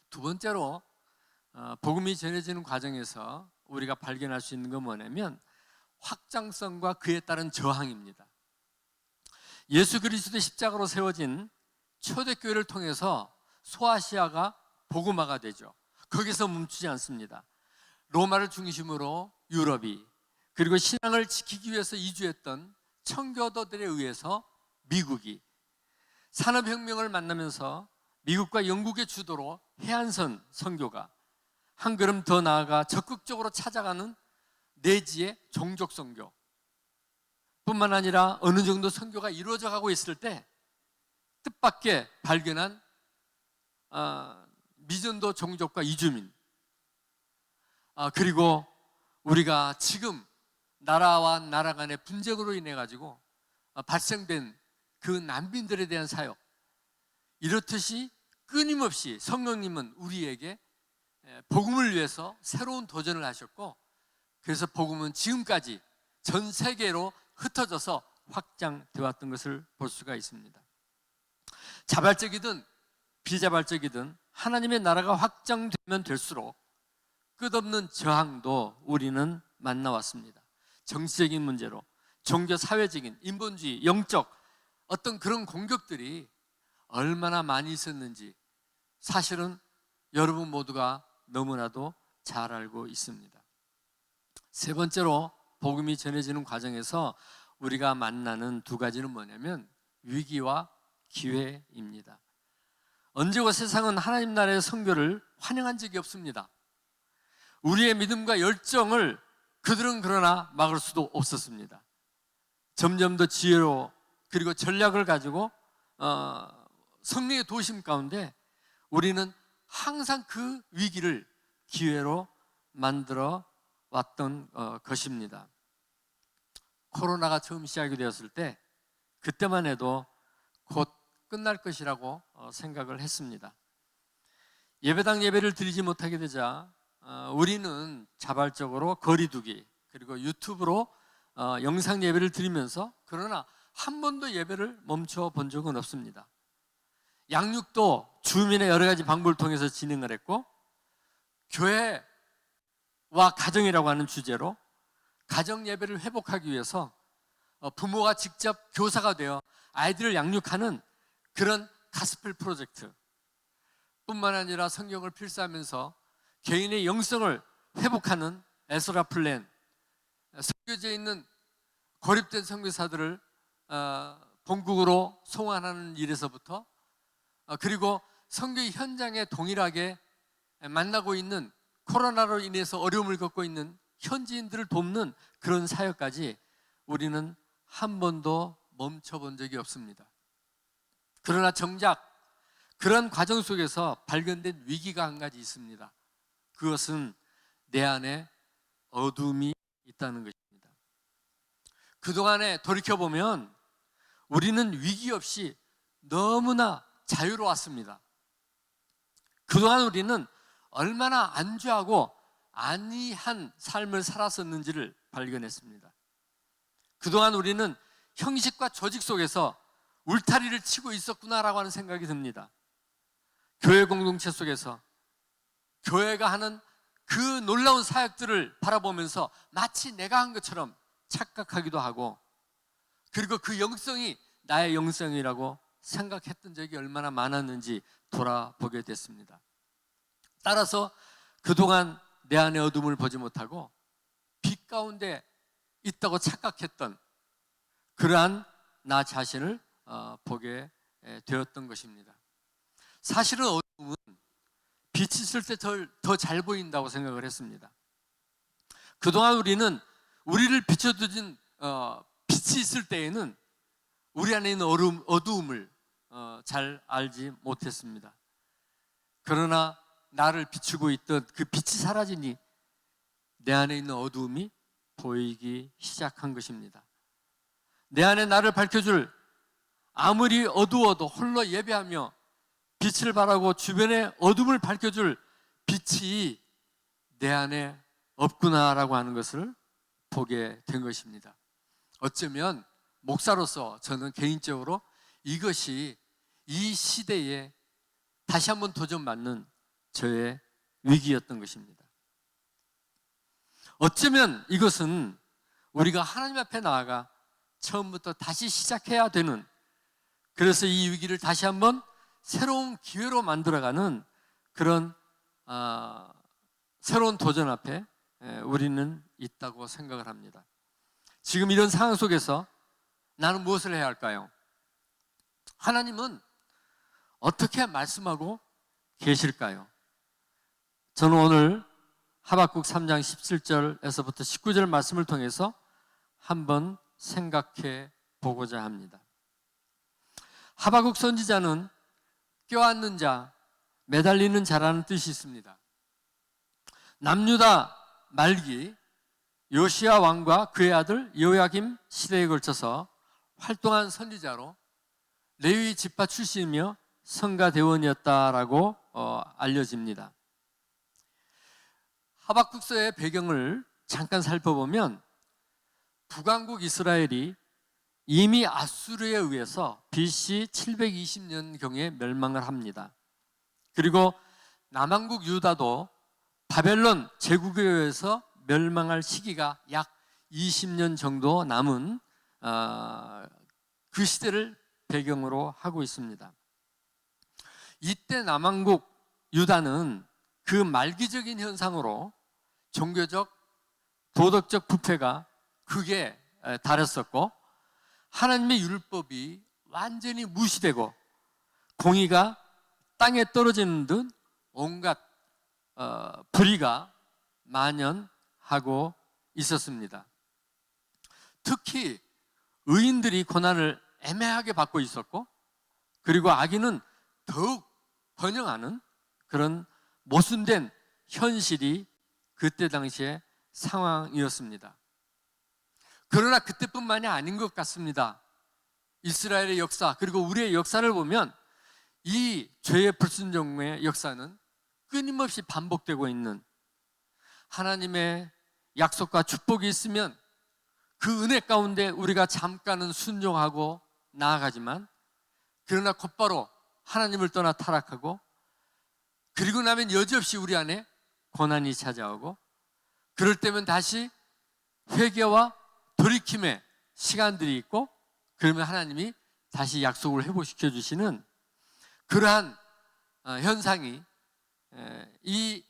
두 번째로 복음이 전해지는 과정에서 우리가 발견할 수 있는 건 뭐냐면 확장성과 그에 따른 저항입니다. 예수 그리스도의 십자가로 세워진 초대교회를 통해서 소아시아가 복음화가 되죠. 거기서 멈추지 않습니다. 로마를 중심으로 유럽이, 그리고 신앙을 지키기 위해서 이주했던 청교도들에 의해서 미국이, 산업혁명을 만나면서 미국과 영국의 주도로 해안선 선교가 한 걸음 더 나아가 적극적으로 찾아가는 내지의 종족 선교 뿐만 아니라 어느 정도 선교가 이루어져 가고 있을 때 뜻밖의 발견한 미전도 종족과 이주민, 그리고 우리가 지금 나라와 나라 간의 분쟁으로 인해 가지고 발생된 그 난민들에 대한 사역, 이렇듯이 끊임없이 성령님은 우리에게 복음을 위해서 새로운 도전을 하셨고, 그래서 복음은 지금까지 전 세계로 흩어져서 확장되어 왔던 것을 볼 수가 있습니다. 자발적이든 비자발적이든 하나님의 나라가 확장되면 될수록 끝없는 저항도 우리는 만나왔습니다. 정치적인 문제로, 종교 사회적인, 인본주의, 영적 어떤 그런 공격들이 얼마나 많이 있었는지 사실은 여러분 모두가 너무나도 잘 알고 있습니다. 세 번째로 복음이 전해지는 과정에서 우리가 만나는 두 가지는 뭐냐면 위기와 기회입니다. 언제고 세상은 하나님 나라의 선교를 환영한 적이 없습니다. 우리의 믿음과 열정을 그들은 그러나 막을 수도 없었습니다. 점점 더 지혜로, 그리고 전략을 가지고 성령의 도심 가운데 우리는 항상 그 위기를 기회로 만들어 왔던 것입니다. 코로나가 처음 시작이 되었을 때 그때만 해도 곧 끝날 것이라고 생각을 했습니다. 예배당 예배를 드리지 못하게 되자 우리는 자발적으로 거리두기, 그리고 유튜브로 영상 예배를 드리면서 그러나 한 번도 예배를 멈춰 본 적은 없습니다. 양육도 주민의 여러 가지 방법을 통해서 진행을 했고, 교회와 가정이라고 하는 주제로 가정 예배를 회복하기 위해서 부모가 직접 교사가 되어 아이들을 양육하는 그런 가스펠 프로젝트 뿐만 아니라 성경을 필사하면서 개인의 영성을 회복하는 에스라 플랜, 선교지에 있는 고립된 선교사들을 본국으로 송환하는 일에서부터, 그리고 선교 현장에 동일하게 만나고 있는 코로나로 인해서 어려움을 겪고 있는 현지인들을 돕는 그런 사역까지 우리는 한 번도 멈춰본 적이 없습니다. 그러나 정작 그런 과정 속에서 발견된 위기가 한 가지 있습니다. 그것은 내 안에 어둠이 있다는 것입니다. 그동안에 돌이켜보면 우리는 위기 없이 너무나 자유로웠습니다. 그동안 우리는 얼마나 안주하고 안이한 삶을 살았었는지를 발견했습니다. 그동안 우리는 형식과 조직 속에서 울타리를 치고 있었구나라고 하는 생각이 듭니다. 교회 공동체 속에서 교회가 하는 그 놀라운 사역들을 바라보면서 마치 내가 한 것처럼 착각하기도 하고, 그리고 그 영성이 나의 영성이라고 생각했던 적이 얼마나 많았는지 돌아보게 됐습니다. 따라서 그동안 내 안의 어둠을 보지 못하고 빛 가운데 있다고 착각했던 그러한 나 자신을 보게 되었던 것입니다. 사실은 어둠은 빛이 있을 때 더 잘 보인다고 생각을 했습니다. 그동안 우리는 우리를 비춰주신 빛이 있을 때에는 우리 안에 있는 어두움을 잘 알지 못했습니다. 그러나 나를 비추고 있던 그 빛이 사라지니 내 안에 있는 어두움이 보이기 시작한 것입니다. 내 안에 나를 밝혀줄, 아무리 어두워도 홀로 예배하며 빛을 발하고 주변의 어둠을 밝혀줄 빛이 내 안에 없구나라고 하는 것을 보게 된 것입니다. 어쩌면 목사로서 저는 개인적으로 이것이 이 시대에 다시 한번 도전받는 저의 위기였던 것입니다. 어쩌면 이것은 우리가 하나님 앞에 나아가 처음부터 다시 시작해야 되는, 그래서 이 위기를 다시 한번 새로운 기회로 만들어가는 그런 새로운 도전 앞에 우리는 있다고 생각을 합니다. 지금 이런 상황 속에서 나는 무엇을 해야 할까요? 하나님은 어떻게 말씀하고 계실까요? 저는 오늘 하박국 3장 17절에서부터 19절 말씀을 통해서 한번 생각해 보고자 합니다. 하박국 선지자는 껴안는 자, 매달리는 자라는 뜻이 있습니다. 남유다 말기 요시야 왕과 그의 아들 요야김 시대에 걸쳐서 활동한 선지자로 레위 지파 출신이며 성가대원이었다라고 알려집니다. 하박국서의 배경을 잠깐 살펴보면 북왕국 이스라엘이 이미 아수르에 의해서 BC 720년경에 멸망을 합니다. 그리고 남왕국 유다도 바벨론 제국에 의해서 멸망할 시기가 약 20년 정도 남은 그 시대를 배경으로 하고 있습니다. 이때 남왕국 유다는 그 말기적인 현상으로 종교적, 도덕적 부패가 크게 달했었고, 하나님의 율법이 완전히 무시되고 공의가 땅에 떨어지는 듯 온갖 불의가 만연하고 있었습니다. 특히 의인들이 고난을 애매하게 받고 있었고, 그리고 악인은 더욱 번영하는 그런 모순된 현실이 그때 당시의 상황이었습니다. 그러나 그때뿐만이 아닌 것 같습니다. 이스라엘의 역사, 그리고 우리의 역사를 보면 이 죄의 불순종의 역사는 끊임없이 반복되고 있는, 하나님의 약속과 축복이 있으면 그 은혜 가운데 우리가 잠깐은 순종하고 나아가지만, 그러나 곧바로 하나님을 떠나 타락하고, 그리고 나면 여지없이 우리 안에 고난이 찾아오고, 그럴 때면 다시 회개와 돌이킴의 시간들이 있고, 그러면 하나님이 다시 약속을 회복시켜 주시는 그러한 현상이 이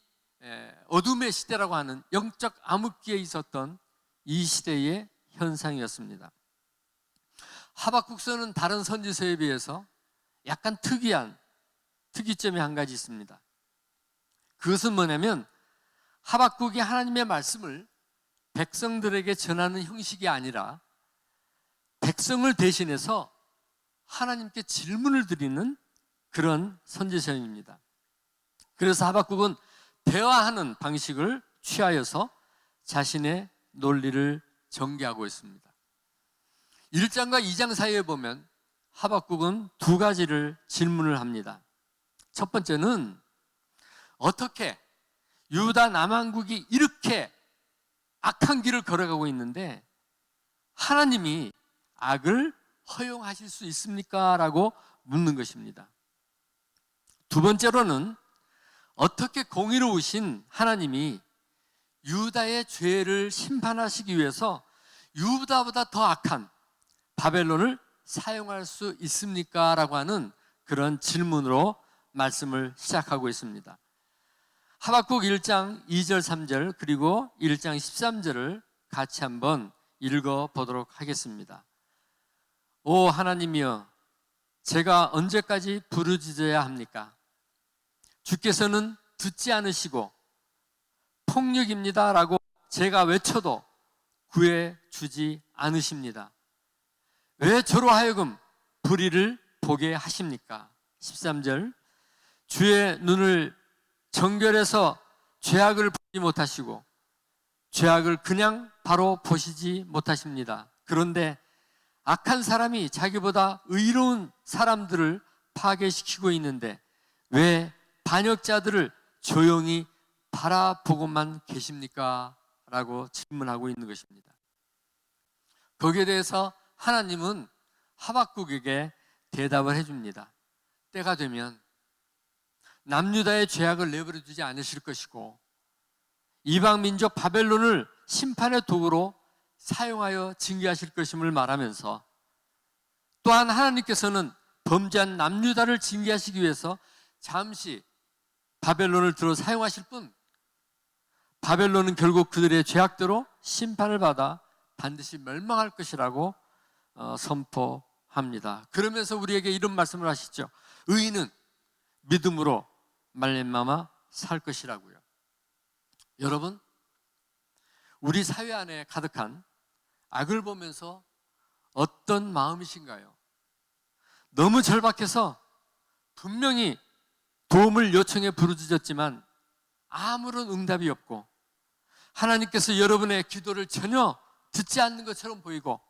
어둠의 시대라고 하는 영적 암흑기에 있었던 이 시대의 현상이었습니다. 하박국서는 다른 선지서에 비해서 약간 특이한 특이점이 한 가지 있습니다. 그것은 뭐냐면, 하박국이 하나님의 말씀을 백성들에게 전하는 형식이 아니라 백성을 대신해서 하나님께 질문을 드리는 그런 선지서입니다. 그래서 하박국은 대화하는 방식을 취하여서 자신의 논리를 전개하고 있습니다. 1장과 2장 사이에 보면 하박국은 두 가지를 질문을 합니다. 첫 번째는, 어떻게 유다 남왕국이 이렇게 악한 길을 걸어가고 있는데 하나님이 악을 허용하실 수 있습니까? 라고 묻는 것입니다. 두 번째로는, 어떻게 공의로우신 하나님이 유다의 죄를 심판하시기 위해서 유다보다 더 악한 바벨론을 사용할 수 있습니까? 라고 하는 그런 질문으로 말씀을 시작하고 있습니다. 하박국 1장 2절 3절 그리고 1장 13절을 같이 한번 읽어보도록 하겠습니다. 오 하나님이여, 제가 언제까지 부르짖어야 합니까? 주께서는 듣지 않으시고 폭력입니다 라고 제가 외쳐도 구해주지 않으십니다. 왜 저로 하여금 불의를 보게 하십니까? 13절, 주의 눈을 정결해서 죄악을 보지 못하시고 죄악을 그냥 바로 보시지 못하십니다. 그런데 악한 사람이 자기보다 의로운 사람들을 파괴시키고 있는데 왜 반역자들을 조용히 바라보고만 계십니까? 라고 질문하고 있는 것입니다. 거기에 대해서 하나님은 하박국에게 대답을 해줍니다. 때가 되면 남유다의 죄악을 내버려 두지 않으실 것이고 이방 민족 바벨론을 심판의 도구로 사용하여 징계하실 것임을 말하면서, 또한 하나님께서는 범죄한 남유다를 징계하시기 위해서 잠시 바벨론을 들어 사용하실 뿐, 바벨론은 결국 그들의 죄악대로 심판을 받아 반드시 멸망할 것이라고 선포합니다. 그러면서 우리에게 이런 말씀을 하시죠. 의인은 믿음으로 말미암아 살 것이라고요. 여러분, 우리 사회 안에 가득한 악을 보면서 어떤 마음이신가요? 너무 절박해서 분명히 도움을 요청해 부르짖었지만 아무런 응답이 없고 하나님께서 여러분의 기도를 전혀 듣지 않는 것처럼 보이고,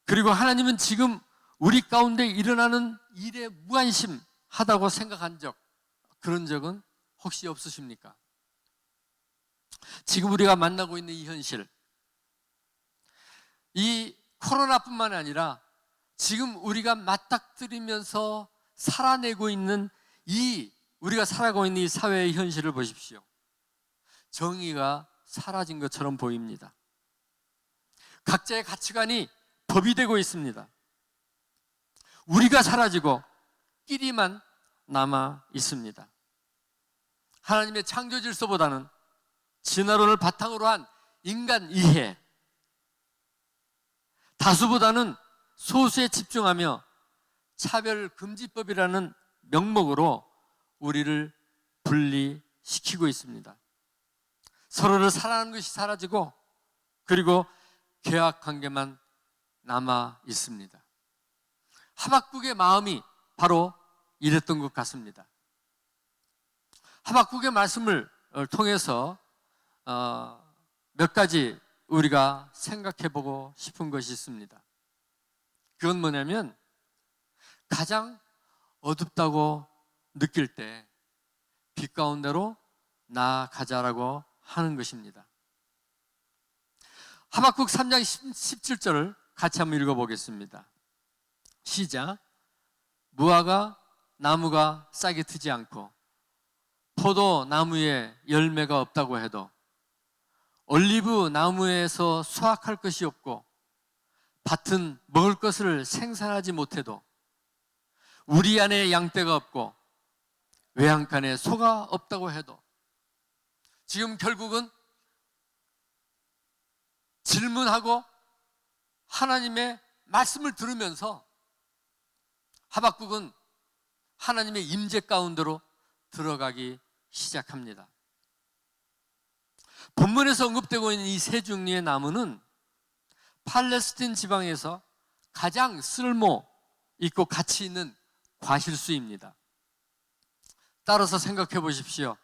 그리고 하나님은 지금 우리 가운데 일어나는 일에 무관심하다고 생각한 그런 적은 혹시 없으십니까? 지금 우리가 만나고 있는 이 현실, 이 코로나뿐만 아니라 지금 우리가 맞닥뜨리면서 살아내고 있는 우리가 살아가고 있는 이 사회의 현실을 보십시오. 정의가 사라진 것처럼 보입니다. 각자의 가치관이 법이 되고 있습니다. 우리가 사라지고 끼리만 남아 있습니다. 하나님의 창조 질서보다는 진화론을 바탕으로 한 인간 이해, 다수보다는 소수에 집중하며 차별금지법이라는 명목으로 우리를 분리시키고 있습니다. 서로를 사랑하는 것이 사라지고, 그리고 계약관계만 남아 있습니다. 하박국의 마음이 바로 이랬던 것 같습니다. 하박국의 말씀을 통해서 몇 가지 우리가 생각해 보고 싶은 것이 있습니다. 그건 뭐냐면, 가장 어둡다고 느낄 때 빛 가운데로 나아가자라고 하는 것입니다. 하박국 3장 17절을 같이 한번 읽어보겠습니다. 시작. 무화과 나무가 싹이 트지 않고 포도 나무에 열매가 없다고 해도 올리브 나무에서 수확할 것이 없고 밭은 먹을 것을 생산하지 못해도 우리 안에 양떼가 없고 외양간에 소가 없다고 해도, 지금 결국은 질문하고 하나님의 말씀을 들으면서 하박국은 하나님의 임재 가운데로 들어가기 시작합니다. 본문에서 언급되고 있는 이 세 종류의 나무는 팔레스틴 지방에서 가장 쓸모 있고 가치 있는 과실수입니다. 따라서 생각해 보십시오.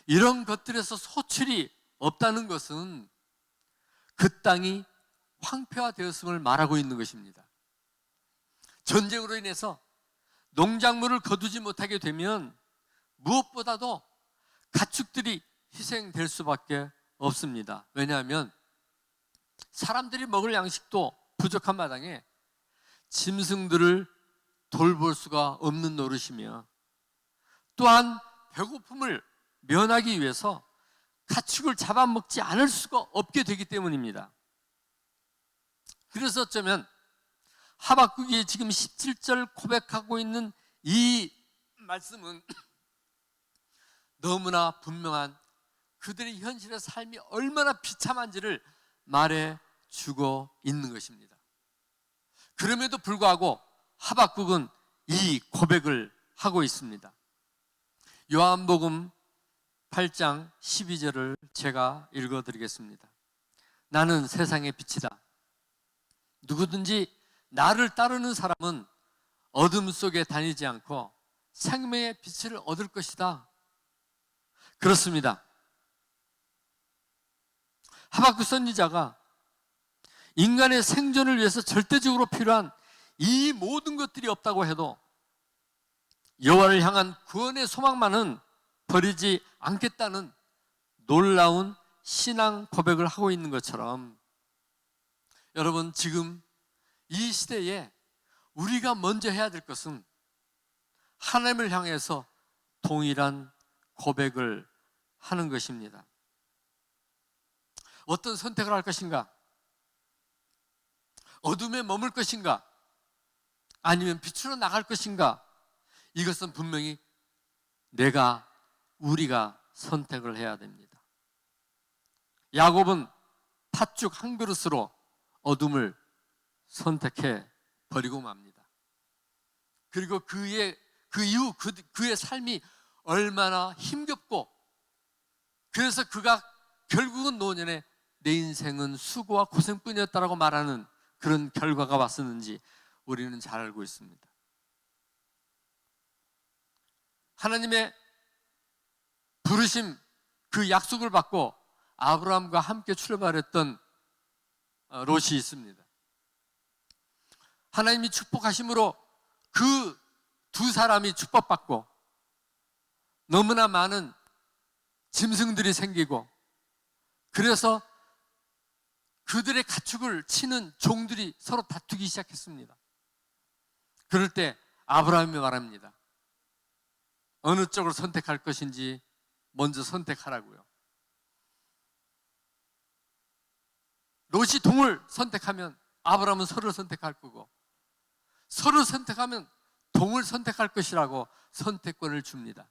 이런 것들에서 소출이 없다는 것은 그 땅이 황폐화되었음을 말하고 있는 것입니다. 전쟁으로 인해서 농작물을 거두지 못하게 되면 무엇보다도 가축들이 희생될 수밖에 없습니다. 왜냐하면 사람들이 먹을 양식도 부족한 마당에 짐승들을 돌볼 수가 없는 노릇이며, 또한 배고픔을 면하기 위해서 가축을 잡아먹지 않을 수가 없게 되기 때문입니다. 그래서 어쩌면 하박국이 지금 17절 고백하고 있는 이 말씀은 너무나 분명한 그들의 현실의 삶이 얼마나 비참한지를 말해주고 있는 것입니다. 그럼에도 불구하고 하박국은 이 고백을 하고 있습니다. 요한복음 8장 12절을 제가 읽어드리겠습니다. 나는 세상의 빛이다. 누구든지 나를 따르는 사람은 어둠 속에 다니지 않고 생명의 빛을 얻을 것이다. 그렇습니다. 하박국 선지자가 인간의 생존을 위해서 절대적으로 필요한 이 모든 것들이 없다고 해도 여호와를 향한 구원의 소망만은 버리지 않겠다는 놀라운 신앙 고백을 하고 있는 것처럼, 여러분, 지금 이 시대에 우리가 먼저 해야 될 것은 하나님을 향해서 동일한 고백을 하는 것입니다. 어떤 선택을 할 것인가? 어둠에 머물 것인가? 아니면 빛으로 나갈 것인가? 이것은 분명히 우리가 선택을 해야 됩니다. 야곱은 팥죽 한 그릇으로 어둠을 선택해 버리고 맙니다. 그리고 그 이후 그의 삶이 얼마나 힘겹고, 그래서 그가 결국은 노년에 내 인생은 수고와 고생뿐이었다라고 말하는 그런 결과가 왔었는지 우리는 잘 알고 있습니다. 하나님의 부르심, 그 약속을 받고 아브라함과 함께 출발했던 롯이 있습니다. 하나님이 축복하심으로 그 두 사람이 축복받고 너무나 많은 짐승들이 생기고, 그래서 그들의 가축을 치는 종들이 서로 다투기 시작했습니다. 그럴 때 아브라함이 말합니다. 어느 쪽을 선택할 것인지 먼저 선택하라고요. 롯이 동을 선택하면 아브라함은 서를 선택할 거고, 서를 선택하면 동을 선택할 것이라고 선택권을 줍니다.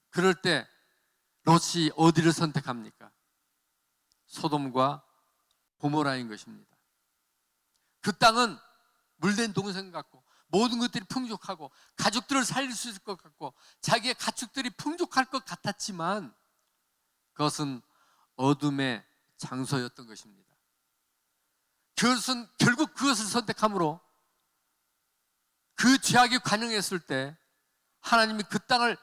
그럴 때 롯이 어디를 선택합니까? 소돔과 고모라인 것입니다. 그 땅은 물된 동생 같고 모든 것들이 풍족하고 가족들을 살릴 수 있을 것 같고 자기의 가축들이 풍족할 것 같았지만 그것은 어둠의 장소였던 것입니다. 결국 그것을 선택함으로 그 죄악이 관영했을 때 하나님이 그 땅을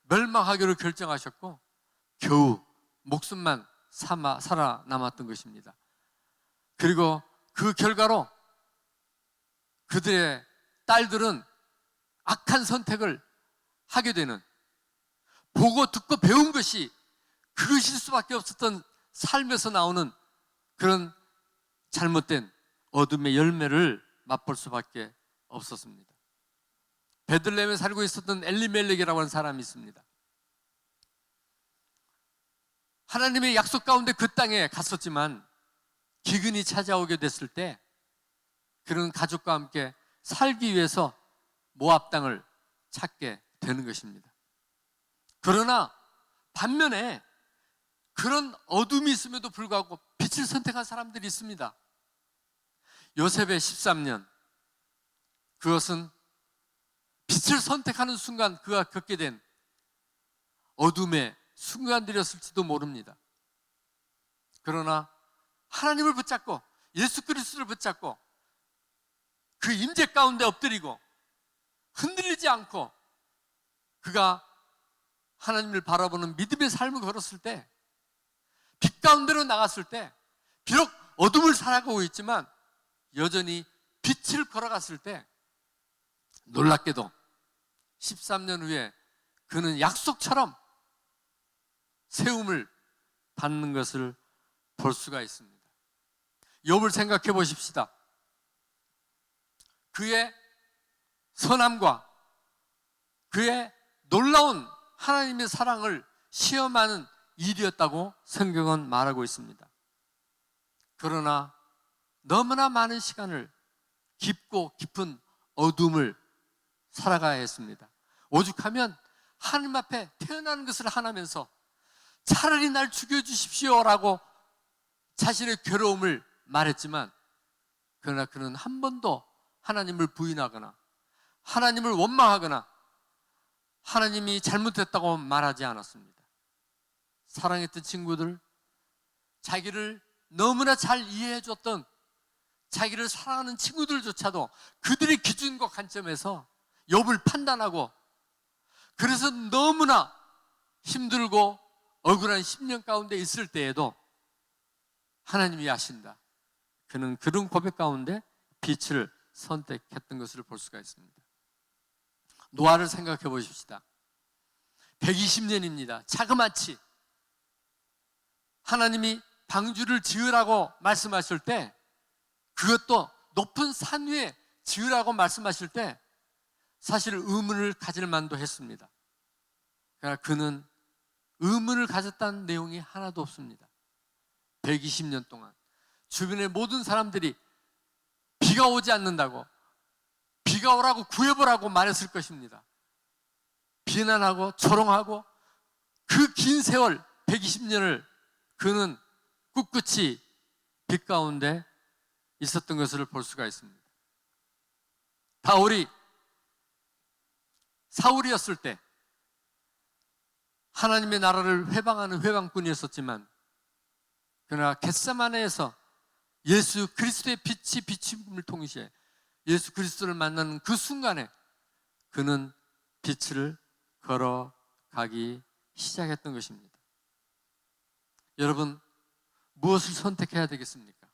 멸망하기로 결정하셨고 겨우 목숨만 살아남았던 것입니다. 그리고 그 결과로 그들의 딸들은 악한 선택을 하게 되는, 보고 듣고 배운 것이 그것일 수밖에 없었던 삶에서 나오는 그런 잘못된 어둠의 열매를 맛볼 수밖에 없었습니다. 베들레헴에 살고 있었던 엘리멜렉이라고 하는 사람이 있습니다. 하나님의 약속 가운데 그 땅에 갔었지만 기근이 찾아오게 됐을 때 그런 가족과 함께 살기 위해서 모압 땅을 찾게 되는 것입니다. 그러나 반면에 그런 어둠이 있음에도 불구하고 빛을 선택한 사람들이 있습니다. 요셉의 13년, 그것은 빛을 선택하는 순간 그가 겪게 된 어둠의 순간들이었을지도 모릅니다. 그러나 하나님을 붙잡고 예수 그리스도를 붙잡고 그 임재 가운데 엎드리고 흔들리지 않고 그가 하나님을 바라보는 믿음의 삶을 걸었을 때, 빛 가운데로 나갔을 때, 비록 어둠을 살아가고 있지만 여전히 빛을 걸어갔을 때 놀랍게도 13년 후에 그는 약속처럼 세움을 받는 것을 볼 수가 있습니다. 욥을 생각해 보십시다. 그의 선함과 그의 놀라운 하나님의 사랑을 시험하는 일이었다고 성경은 말하고 있습니다. 그러나 너무나 많은 시간을 깊고 깊은 어둠을 살아가야 했습니다. 오죽하면 하나님 앞에 태어나는 것을 하나면서 차라리 날 죽여주십시오라고 자신의 괴로움을 말했지만, 그러나 그는 한 번도 하나님을 부인하거나 하나님을 원망하거나 하나님이 잘못했다고 말하지 않았습니다. 사랑했던 친구들, 자기를 너무나 잘 이해해 줬던 자기를 사랑하는 친구들조차도 그들의 기준과 관점에서 욥을 판단하고, 그래서 너무나 힘들고 억울한 10년 가운데 있을 때에도 하나님이 아신다, 그는 그런 고백 가운데 빛을 선택했던 것을 볼 수가 있습니다. 노아를 생각해 보십시다. 120년입니다. 자그마치 하나님이 방주를 지으라고 말씀하실 때, 그것도 높은 산 위에 지으라고 말씀하실 때 사실 의문을 가질 만도 했습니다. 그러나 그는 의문을 가졌다는 내용이 하나도 없습니다. 120년 동안 주변의 모든 사람들이 비가 오지 않는다고, 비가 오라고 구해보라고 말했을 것입니다. 비난하고 조롱하고 그 긴 세월 120년을 그는 꿋꿋이 빛 가운데 있었던 것을 볼 수가 있습니다. 바울이 사울이었을 때 하나님의 나라를 회방하는 회방꾼이었었지만, 그러나 겟세마네에서 예수 그리스도의 빛이 비침을 통해 예수 그리스도를 만나는 그 순간에 그는 빛을 걸어가기 시작했던 것입니다. 여러분, 무엇을 선택해야 되겠습니까?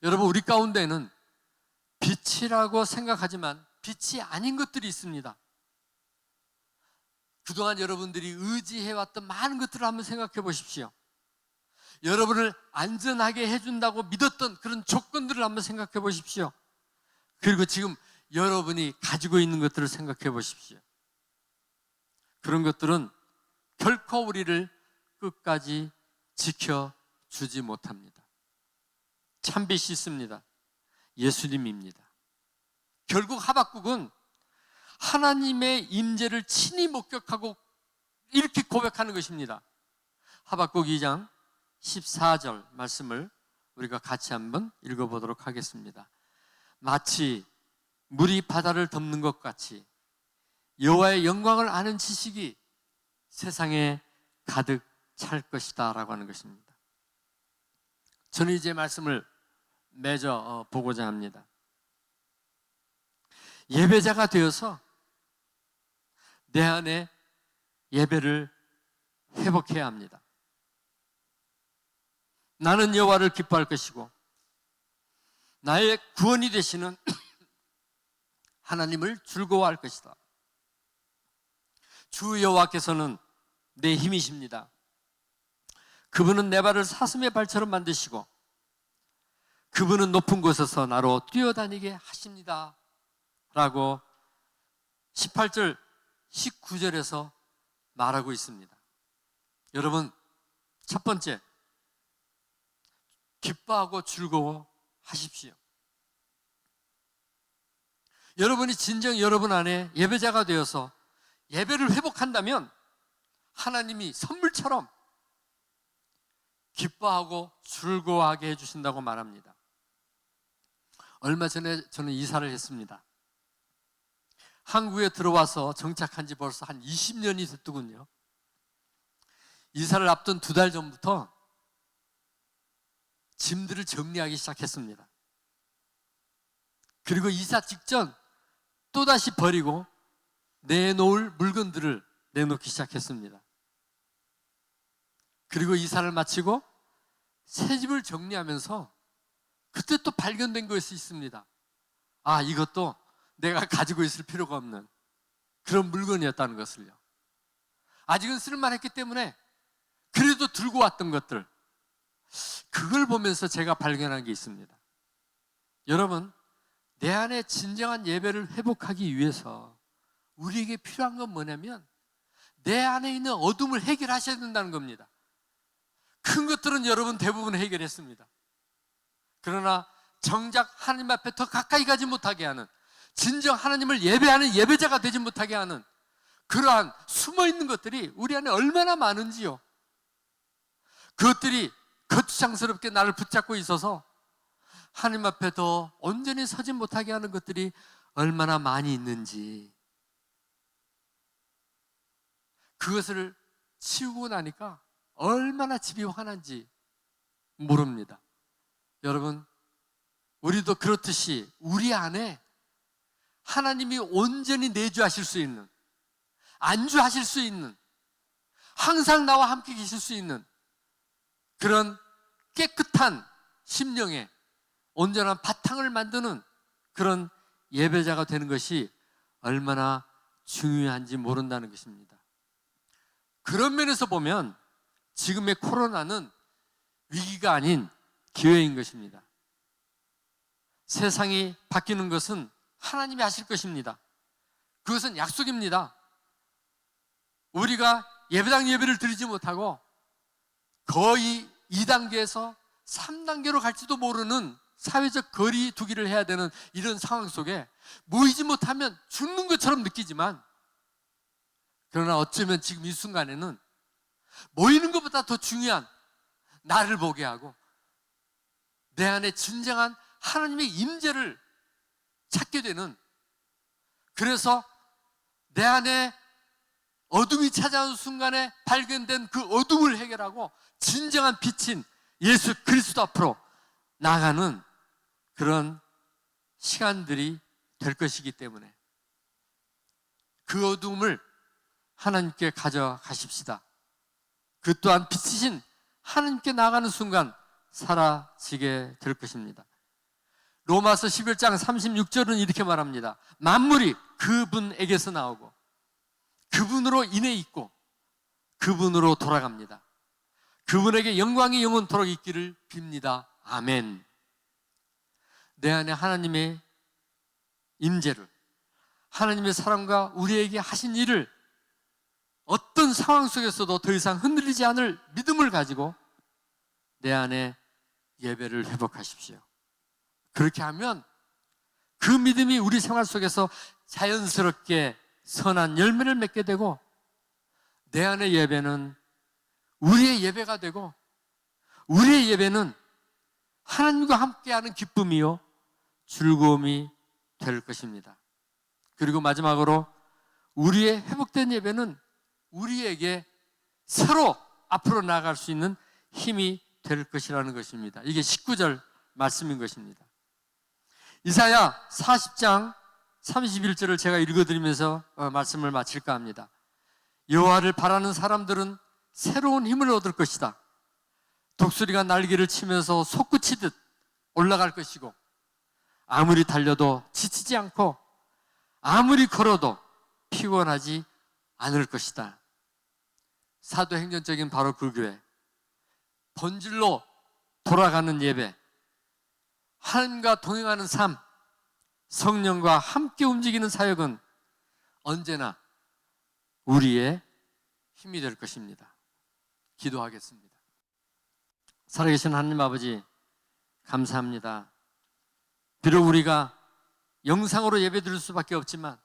여러분, 우리 가운데는 빛이라고 생각하지만 빛이 아닌 것들이 있습니다. 그동안 여러분들이 의지해왔던 많은 것들을 한번 생각해 보십시오. 여러분을 안전하게 해준다고 믿었던 그런 조건들을 한번 생각해 보십시오. 그리고 지금 여러분이 가지고 있는 것들을 생각해 보십시오. 그런 것들은 결코 우리를 끝까지 지켜주지 못합니다. 참빛이 있습니다. 예수님입니다. 결국 하박국은 하나님의 임재를 친히 목격하고 이렇게 고백하는 것입니다. 하박국 2장 14절 말씀을 우리가 같이 한번 읽어보도록 하겠습니다. 마치 물이 바다를 덮는 것 같이 여호와의 영광을 아는 지식이 세상에 가득 찰 것이다 라고 하는 것입니다. 저는 이제 말씀을 맺어 보고자 합니다. 예배자가 되어서 내 안에 예배를 회복해야 합니다. 나는 여호와를 기뻐할 것이고 나의 구원이 되시는 하나님을 즐거워할 것이다. 주 여호와께서는 내 힘이십니다. 그분은 내 발을 사슴의 발처럼 만드시고 그분은 높은 곳에서 나로 뛰어다니게 하십니다. 라고 18절, 19절에서 말하고 있습니다. 여러분, 첫 번째, 기뻐하고 즐거워하십시오. 여러분이 진정 여러분 안에 예배자가 되어서 예배를 회복한다면 하나님이 선물처럼 기뻐하고 즐거워하게 해주신다고 말합니다. 얼마 전에 저는 이사를 했습니다. 한국에 들어와서 정착한 지 벌써 한 20년이 됐더군요. 이사를 앞둔 2달 전부터 짐들을 정리하기 시작했습니다. 그리고 이사 직전 또다시 버리고 내놓을 물건들을 내놓기 시작했습니다. 그리고 이사를 마치고 새 집을 정리하면서 그때 또 발견된 것이 있습니다. 아, 이것도 내가 가지고 있을 필요가 없는 그런 물건이었다는 것을요. 아직은 쓸만했기 때문에 그래도 들고 왔던 것들, 그걸 보면서 제가 발견한 게 있습니다. 여러분, 내 안에 진정한 예배를 회복하기 위해서 우리에게 필요한 건 뭐냐면 내 안에 있는 어둠을 해결하셔야 된다는 겁니다. 큰 것들은 여러분 대부분 해결했습니다. 그러나 정작 하나님 앞에 더 가까이 가지 못하게 하는, 진정 하나님을 예배하는 예배자가 되지 못하게 하는 그러한 숨어있는 것들이 우리 안에 얼마나 많은지요. 그것들이 거추장스럽게 나를 붙잡고 있어서 하나님 앞에 더 온전히 서지 못하게 하는 것들이 얼마나 많이 있는지, 그것을 치우고 나니까 얼마나 집이 환한지 모릅니다. 여러분, 우리도 그렇듯이 우리 안에 하나님이 온전히 내주하실 수 있는, 안주하실 수 있는, 항상 나와 함께 계실 수 있는 그런 깨끗한 심령에 온전한 바탕을 만드는 그런 예배자가 되는 것이 얼마나 중요한지 모른다는 것입니다. 그런 면에서 보면 지금의 코로나는 위기가 아닌 기회인 것입니다. 세상이 바뀌는 것은 하나님이 하실 것입니다. 그것은 약속입니다. 우리가 예배당 예배를 드리지 못하고 거의 2단계에서 3단계로 갈지도 모르는 사회적 거리 두기를 해야 되는 이런 상황 속에 모이지 못하면 죽는 것처럼 느끼지만, 그러나 어쩌면 지금 이 순간에는 모이는 것보다 더 중요한 나를 보게 하고 내 안에 진정한 하나님의 임재를 찾게 되는, 그래서 내 안에 어둠이 찾아온 순간에 발견된 그 어둠을 해결하고 진정한 빛인 예수 그리스도 앞으로 나가는 그런 시간들이 될 것이기 때문에 그 어둠을 하나님께 가져가십시다. 그 또한 빛이신 하나님께 나가는 순간 사라지게 될 것입니다. 로마서 11장 36절은 이렇게 말합니다. 만물이 그분에게서 나오고 그분으로 인해 있고 그분으로 돌아갑니다. 그분에게 영광이 영원토록 있기를 빕니다. 아멘. 내 안에 하나님의 임재를, 하나님의 사랑과 우리에게 하신 일을 어떤 상황 속에서도 더 이상 흔들리지 않을 믿음을 가지고 내 안에 예배를 회복하십시오. 그렇게 하면 그 믿음이 우리 생활 속에서 자연스럽게 선한 열매를 맺게 되고 내 안의 예배는 우리의 예배가 되고 우리의 예배는 하나님과 함께하는 기쁨이요 즐거움이 될 것입니다. 그리고 마지막으로 우리의 회복된 예배는 우리에게 서로 앞으로 나아갈 수 있는 힘이 될 것이라는 것입니다. 이게 19절 말씀인 것입니다. 이사야 40장 31절을 제가 읽어드리면서 말씀을 마칠까 합니다. 여호와를 바라는 사람들은 새로운 힘을 얻을 것이다. 독수리가 날개를 치면서 솟구치듯 올라갈 것이고 아무리 달려도 지치지 않고 아무리 걸어도 피곤하지 않을 것이다. 사도행전적인 바로 그 교회, 본질로 돌아가는 예배, 하나님과 동행하는 삶, 성령과 함께 움직이는 사역은 언제나 우리의 힘이 될 것입니다. 기도하겠습니다. 살아계신 하나님 아버지, 감사합니다. 비록 우리가 영상으로 예배드릴 수밖에 없지만,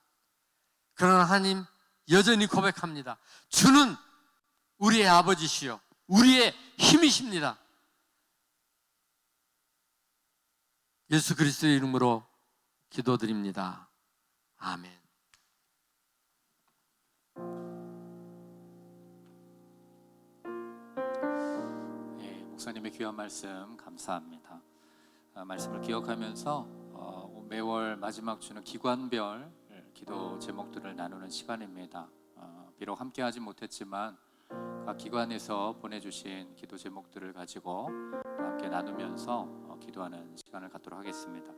그러나 하나님 여전히 고백합니다. 주는 우리의 아버지시요 우리의 힘이십니다. 예수 그리스도의 이름으로 기도드립니다. 아멘. 네, 목사님의 귀한 말씀 감사합니다. 말씀을 기억하면서 매월 마지막 주는 기관별 기도 제목들을 나누는 시간입니다. 비록 함께하지 못했지만 각 기관에서 보내주신 기도 제목들을 가지고 함께 나누면서 기도하는 시간을 갖도록 하겠습니다.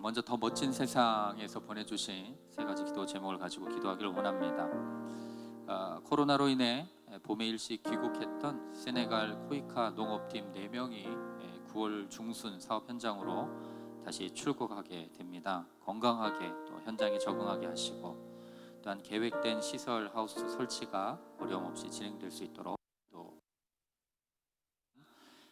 먼저 더 멋진 세상에서 보내주신 세 가지 기도 제목을 가지고 기도하기를 원합니다. 코로나로 인해 봄에 일시 귀국했던 세네갈 코이카 농업팀 4명이 9월 중순 사업 현장으로 다시 출국하게 됩니다. 건강하게 또 현장에 적응하게 하시고, 또한 계획된 시설 하우스 설치가 어려움 없이 진행될 수 있도록, 또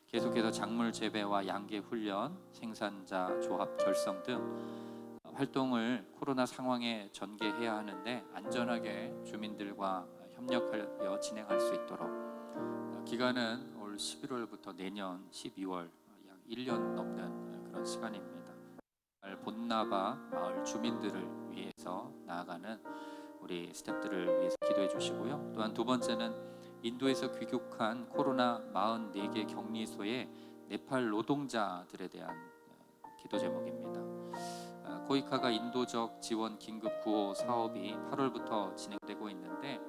계속해서 작물 재배와 양계 훈련, 생산자 조합 결성 등 활동을 코로나 상황에 전개해야 하는데 안전하게 주민들과 협력하여 진행할 수 있도록, 기간은 올 11월부터 내년 12월 약 1년 넘는 그런 시간입니다. 본나바 마을 주민들을 위해서 나아가는 우리 스태프들을 위해서 기도해 주시고요. 또한 두 번째는 인도에서 귀국한 코로나 44개 격리소의 네팔 노동자들에 대한 기도 제목입니다. 코이카가 인도적 지원 긴급 구호 사업이 8월부터 진행되고 있는데,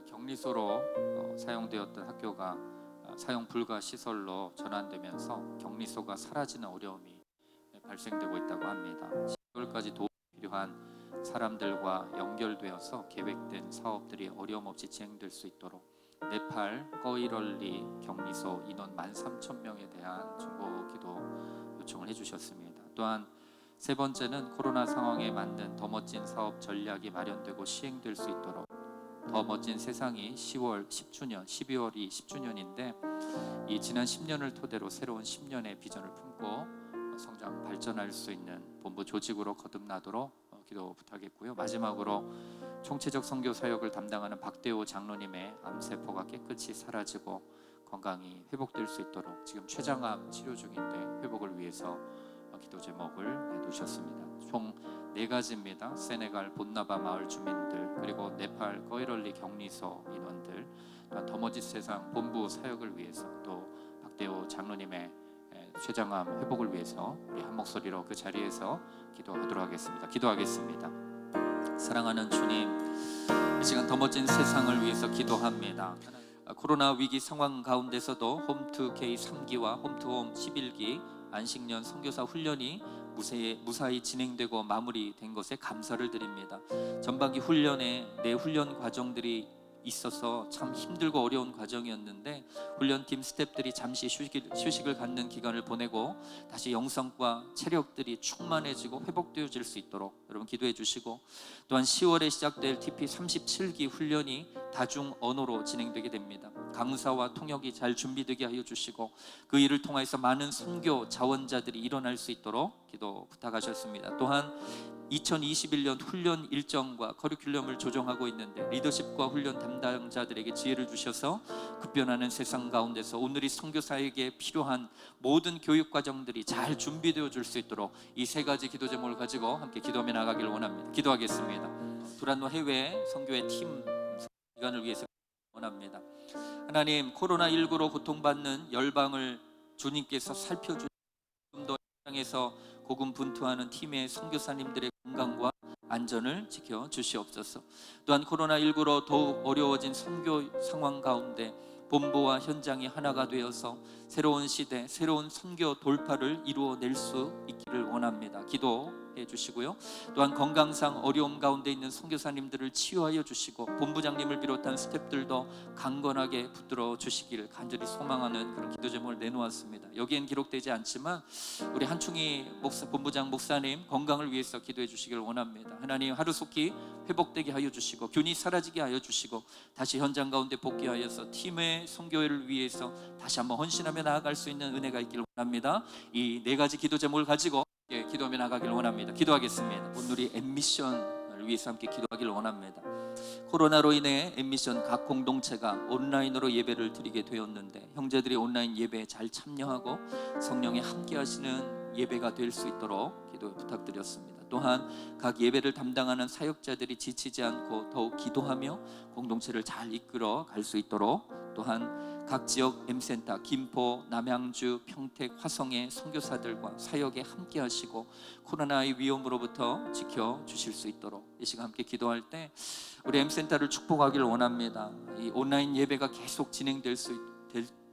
격리소로 사용되었던 학교가 사용 불가 시설로 전환되면서 격리소가 사라지는 어려움이 발생되고 있다고 합니다. 10월까지 도움이 필요한 사람들과 연결되어서 계획된 사업들이 어려움 없이 진행될 수 있도록 네팔 꺼이럴리 격리소 인원 13,000명에 대한 중보 기도 요청을 해주셨습니다. 또한 세 번째는 코로나 상황에 맞는 더 멋진 사업 전략이 마련되고 시행될 수 있도록, 더 멋진 세상이 10월 10주년, 12월이 10주년인데 이 지난 10년을 토대로 새로운 10년의 비전을 품고 성장 발전할 수 있는 본부 조직으로 거듭나도록 기도 부탁했고요. 마지막으로 총체적 선교 사역을 담당하는 박대호 장로님의 암세포가 깨끗이 사라지고 건강이 회복될 수 있도록 지금 췌장암 치료 중인데 회복을 위해서 기도 제목을 내두셨습니다. 총 4가지입니다. 세네갈 본나바 마을 주민들, 그리고 네팔 꺼이럴리 격리소 인원들, 또한 더 멋진 세상 본부 사역을 위해서, 또 박대호 장로님의 췌장암 회복을 위해서 우리 한 목소리로 그 자리에서 기도하도록 하겠습니다. 기도하겠습니다. 사랑하는 주님, 이 시간 더 멋진 세상을 위해서 기도합니다. 코로나 위기 상황 가운데서도 홈투K 3기와 홈투홈 11기 안식년 선교사 훈련이 무사히 진행되고 마무리된 것에 감사를 드립니다. 전반기 훈련에 내 훈련 과정들이 있어서 참 힘들고 어려운 과정이었는데, 훈련팀 스태프들이 잠시 휴식을 갖는 기간을 보내고 다시 영성과 체력들이 충만해지고 회복되어질 수 있도록 여러분 기도해 주시고, 또한 10월에 시작될 TP 37기 훈련이 다중 언어로 진행되게 됩니다. 강사와 통역이 잘 준비되게 하여 주시고, 그 일을 통해서 많은 선교 자원자들이 일어날 수 있도록 기도 부탁하셨습니다. 또한 2021년 훈련 일정과 커리큘럼을 조정하고 있는데 리더십과 훈련 담당자들에게 지혜를 주셔서 급변하는 세상 가운데서 오늘이 선교사에게 필요한 모든 교육 과정들이 잘 준비되어 줄 수 있도록 이 3가지 기도 제목을 가지고 함께 기도하며 나가길 원합니다. 기도하겠습니다. 두란노 해외 선교회 팀 기간을 위해서 원합니다. 하나님, 코로나19로 고통받는 열방을 주님께서 살펴주시고 좀 더 향해서 고군분투하는 팀의 선교사님들의 건강과 안전을 지켜 주시옵소서. 또한 코로나19로 더욱 어려워진 선교 상황 가운데 본부와 현장이 하나가 되어서 새로운 시대, 새로운 선교 돌파를 이루어낼 수 있기를 원합니다. 기도해 주시고요. 또한 건강상 어려움 가운데 있는 선교사님들을 치유하여 주시고 본부장님을 비롯한 스태프들도 강건하게 붙들어 주시기를 간절히 소망하는 그런 기도 제목을 내놓았습니다. 여기엔 기록되지 않지만 우리 한충희 본부장 목사님 건강을 위해서 기도해 주시기를 원합니다. 하나님 하루속히 회복되게 하여 주시고 균이 사라지게 하여 주시고 다시 현장 가운데 복귀하여서 팀의 선교회를 위해서 다시 한번 헌신하며 나아갈 수 있는 은혜가 있기를 원합니다. 이 네 가지 기도 제목을 가지고 기도하며 나가기를 원합니다. 기도하겠습니다. 오늘 우리 엠미션을 위해서 함께 기도하기를 원합니다. 코로나로 인해 엠미션 각 공동체가 온라인으로 예배를 드리게 되었는데 형제들이 온라인 예배에 잘 참여하고 성령이 함께 하시는 예배가 될 수 있도록 기도 부탁드렸습니다. 또한 각 예배를 담당하는 사역자들이 지치지 않고 더욱 기도하며 공동체를 잘 이끌어 갈 수 있도록, 또한 각 지역 M센터 김포, 남양주, 평택, 화성의 선교사들과 사역에 함께 하시고 코로나의 위험으로부터 지켜주실 수 있도록 이 시간 함께 기도할 때 우리 M센터를 축복하기를 원합니다. 이 온라인 예배가 계속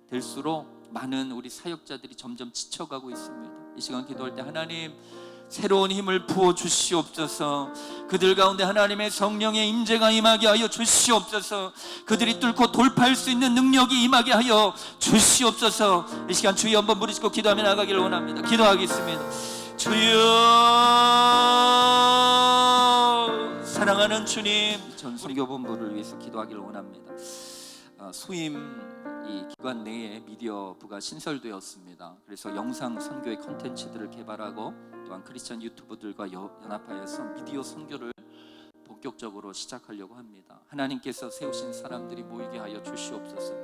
될수록 많은 우리 사역자들이 점점 지쳐가고 있습니다. 이 시간 기도할 때 하나님 새로운 힘을 부어 주시옵소서. 그들 가운데 하나님의 성령의 임재가 임하게 하여 주시옵소서. 그들이 뚫고 돌파할 수 있는 능력이 임하게 하여 주시옵소서. 이 시간 주여 한번 부르시고 기도하며 나가기를 원합니다. 기도하겠습니다. 주여, 사랑하는 주님, 전 선교본부를 위해서 기도하기를 원합니다. 소임 이 기관 내에 미디어부가 신설되었습니다. 그래서 영상 선교의 컨텐츠들을 개발하고 또한 크리스천 유튜브들과 연합하여서 미디어 선교를 본격적으로 시작하려고 합니다. 하나님께서 세우신 사람들이 모이게 하여 주시옵소서.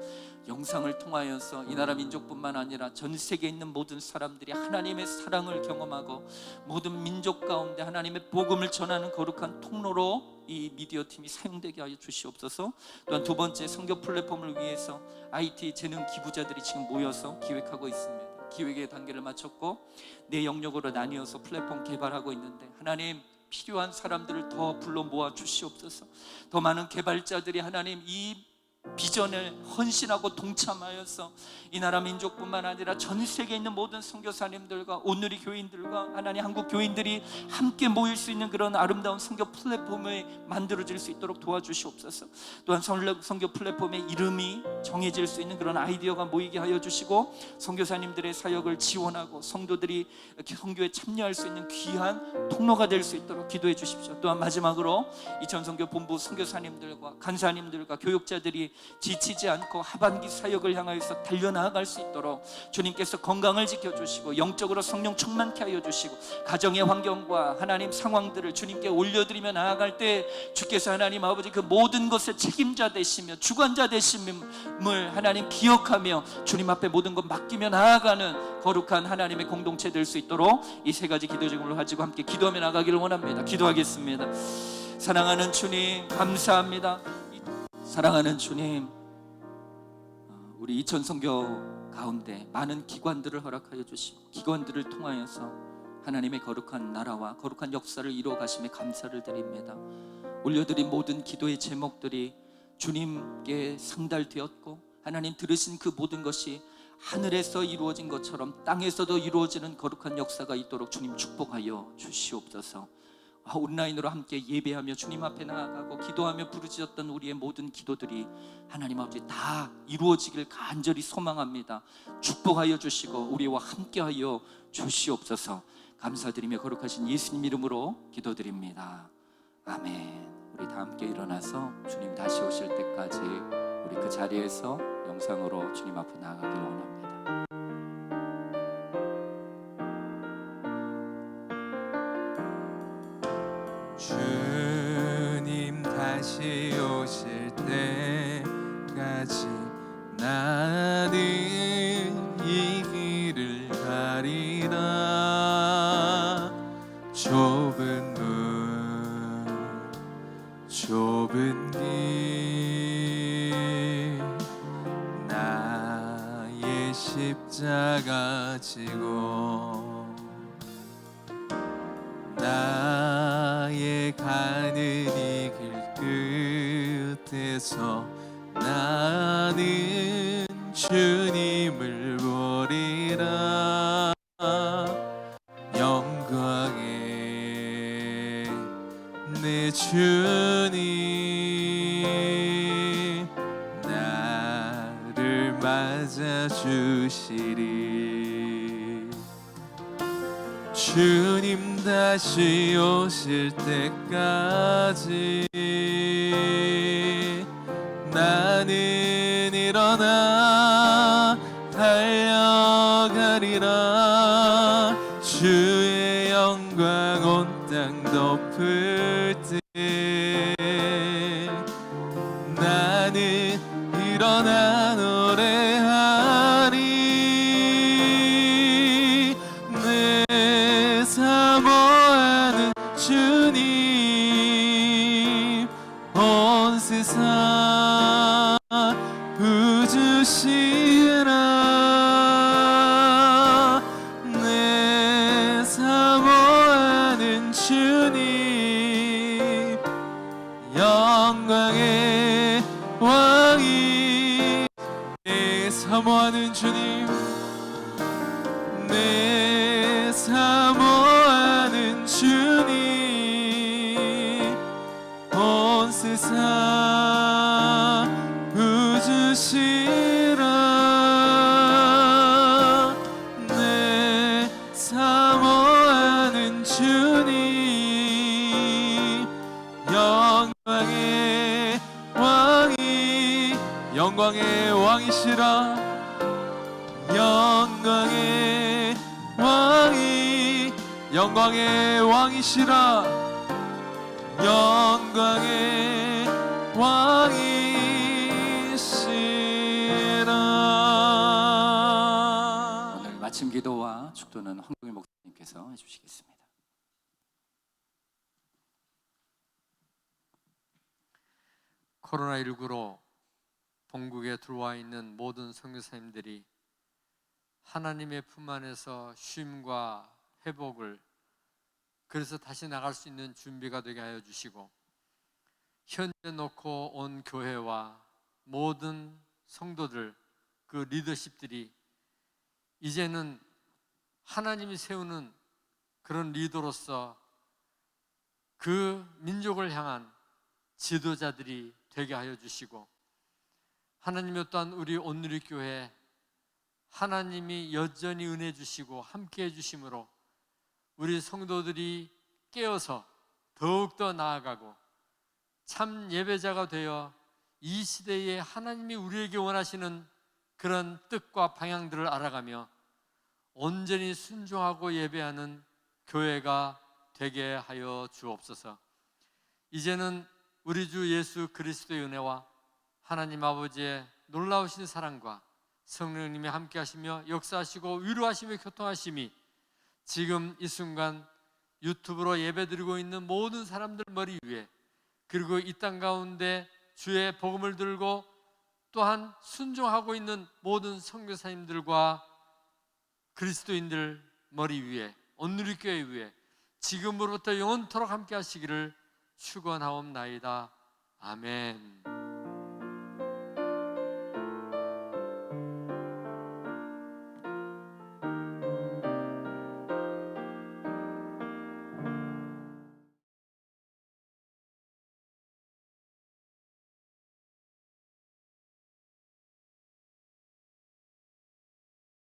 영상을 통하여서 이 나라 민족뿐만 아니라 전 세계에 있는 모든 사람들이 하나님의 사랑을 경험하고 모든 민족 가운데 하나님의 복음을 전하는 거룩한 통로로 이 미디어 팀이 사용되게 하여 주시옵소서. 또한 두 번째, 선교 플랫폼을 위해서 IT 재능 기부자들이 지금 모여서 기획하고 있습니다. 기획의 단계를 마쳤고 내 영역으로 나뉘어서 플랫폼 개발하고 있는데 하나님 필요한 사람들을 더 불러 모아 주시옵소서. 더 많은 개발자들이 하나님 이 비전을 헌신하고 동참하여서 이 나라 민족뿐만 아니라 전 세계에 있는 모든 선교사님들과 오늘의 교인들과 하나님 한국 교인들이 함께 모일 수 있는 그런 아름다운 선교 플랫폼을 만들어질 수 있도록 도와주시옵소서. 또한 선교 플랫폼의 이름이 정해질 수 있는 그런 아이디어가 모이게 하여 주시고 선교사님들의 사역을 지원하고 성도들이 선교에 참여할 수 있는 귀한 통로가 될 수 있도록 기도해 주십시오. 또한 마지막으로 이천선교 본부 선교사님들과 간사님들과 교육자들이 지치지 않고 하반기 사역을 향하여서 달려나갈 수 있도록 주님께서 건강을 지켜주시고 영적으로 성령 충만케 하여 주시고 가정의 환경과 하나님 상황들을 주님께 올려드리며 나아갈 때 주께서 하나님 아버지 그 모든 것의 책임자 되시며 주관자 되심을 하나님 기억하며 주님 앞에 모든 것 맡기며 나아가는 거룩한 하나님의 공동체 될 수 있도록 이 세 가지 기도 제목을 가지고 함께 기도하며 나가기를 원합니다. 기도하겠습니다. 사랑하는 주님 감사합니다. 사랑하는 주님, 우리 이천선교 가운데 많은 기관들을 허락하여 주시고 기관들을 통하여서 하나님의 거룩한 나라와 거룩한 역사를 이루어 가심에 감사를 드립니다. 올려드린 모든 기도의 제목들이 주님께 상달되었고 하나님 들으신 그 모든 것이 하늘에서 이루어진 것처럼 땅에서도 이루어지는 거룩한 역사가 있도록 주님 축복하여 주시옵소서. 온라인으로 함께 예배하며 주님 앞에 나아가고 기도하며 부르짖었던 우리의 모든 기도들이 하나님 아버지 다 이루어지길 간절히 소망합니다. 축복하여 주시고 우리와 함께하여 주시옵소서. 감사드리며 거룩하신 예수님 이름으로 기도드립니다. 아멘. 우리 다 함께 일어나서 주님 다시 오실 때까지 우리 그 자리에서 영상으로 주님 앞에 나아가길 원합니다. 주님 다시 오실 때까지 나는 이 길을 가리라. 좁은 문 좁은 길 나의 십자가 지고 나의 가는 이 길 끝에서 나는 주님을 찾아주시리. 주님 다시 오실 때까지 나는 일어나 달려가리라. 주의 영광 온 땅 덮을 때 나는 일어나 노래하리. 내 사모하는 주님 온 세상 부주시라. 내 사모하는 주님 영광의 왕이. 내 사모하는 주님, 내 사모하는 주님 온 세상 부주시라. 내 사모하는 주님 영광의 왕이. 영광의 왕이시라. 영광의 왕이. 영광의 왕이시라. 영광의 왕이시라. 오늘 마침 기도와 축도는 황동일 목사님께서 해주시겠습니다. 코로나19로 본국에 들어와 있는 모든 선교사님들이 하나님의 품 안에서 쉼과 회복을, 그래서 다시 나갈 수 있는 준비가 되게 하여 주시고, 현재 놓고 온 교회와 모든 성도들, 그 리더십들이 이제는 하나님이 세우는 그런 리더로서 그 민족을 향한 지도자들이 되게 하여 주시고, 하나님의 또한 우리 온누리교회 하나님이 여전히 은혜 주시고 함께 해주심으로 우리 성도들이 깨어서 더욱더 나아가고 참 예배자가 되어 이 시대에 하나님이 우리에게 원하시는 그런 뜻과 방향들을 알아가며 온전히 순종하고 예배하는 교회가 되게 하여 주옵소서. 이제는 우리 주 예수 그리스도의 은혜와 하나님 아버지의 놀라우신 사랑과 성령님이 함께 하시며 역사하시고 위로하시며 교통하심이 지금 이 순간 유튜브로 예배드리고 있는 모든 사람들 머리 위에, 그리고 이 땅 가운데 주의 복음을 들고 또한 순종하고 있는 모든 선교사님들과 그리스도인들 머리 위에, 온누리교회 위에 지금으로부터 영원토록 함께 하시기를 축원하옵나이다. 아멘.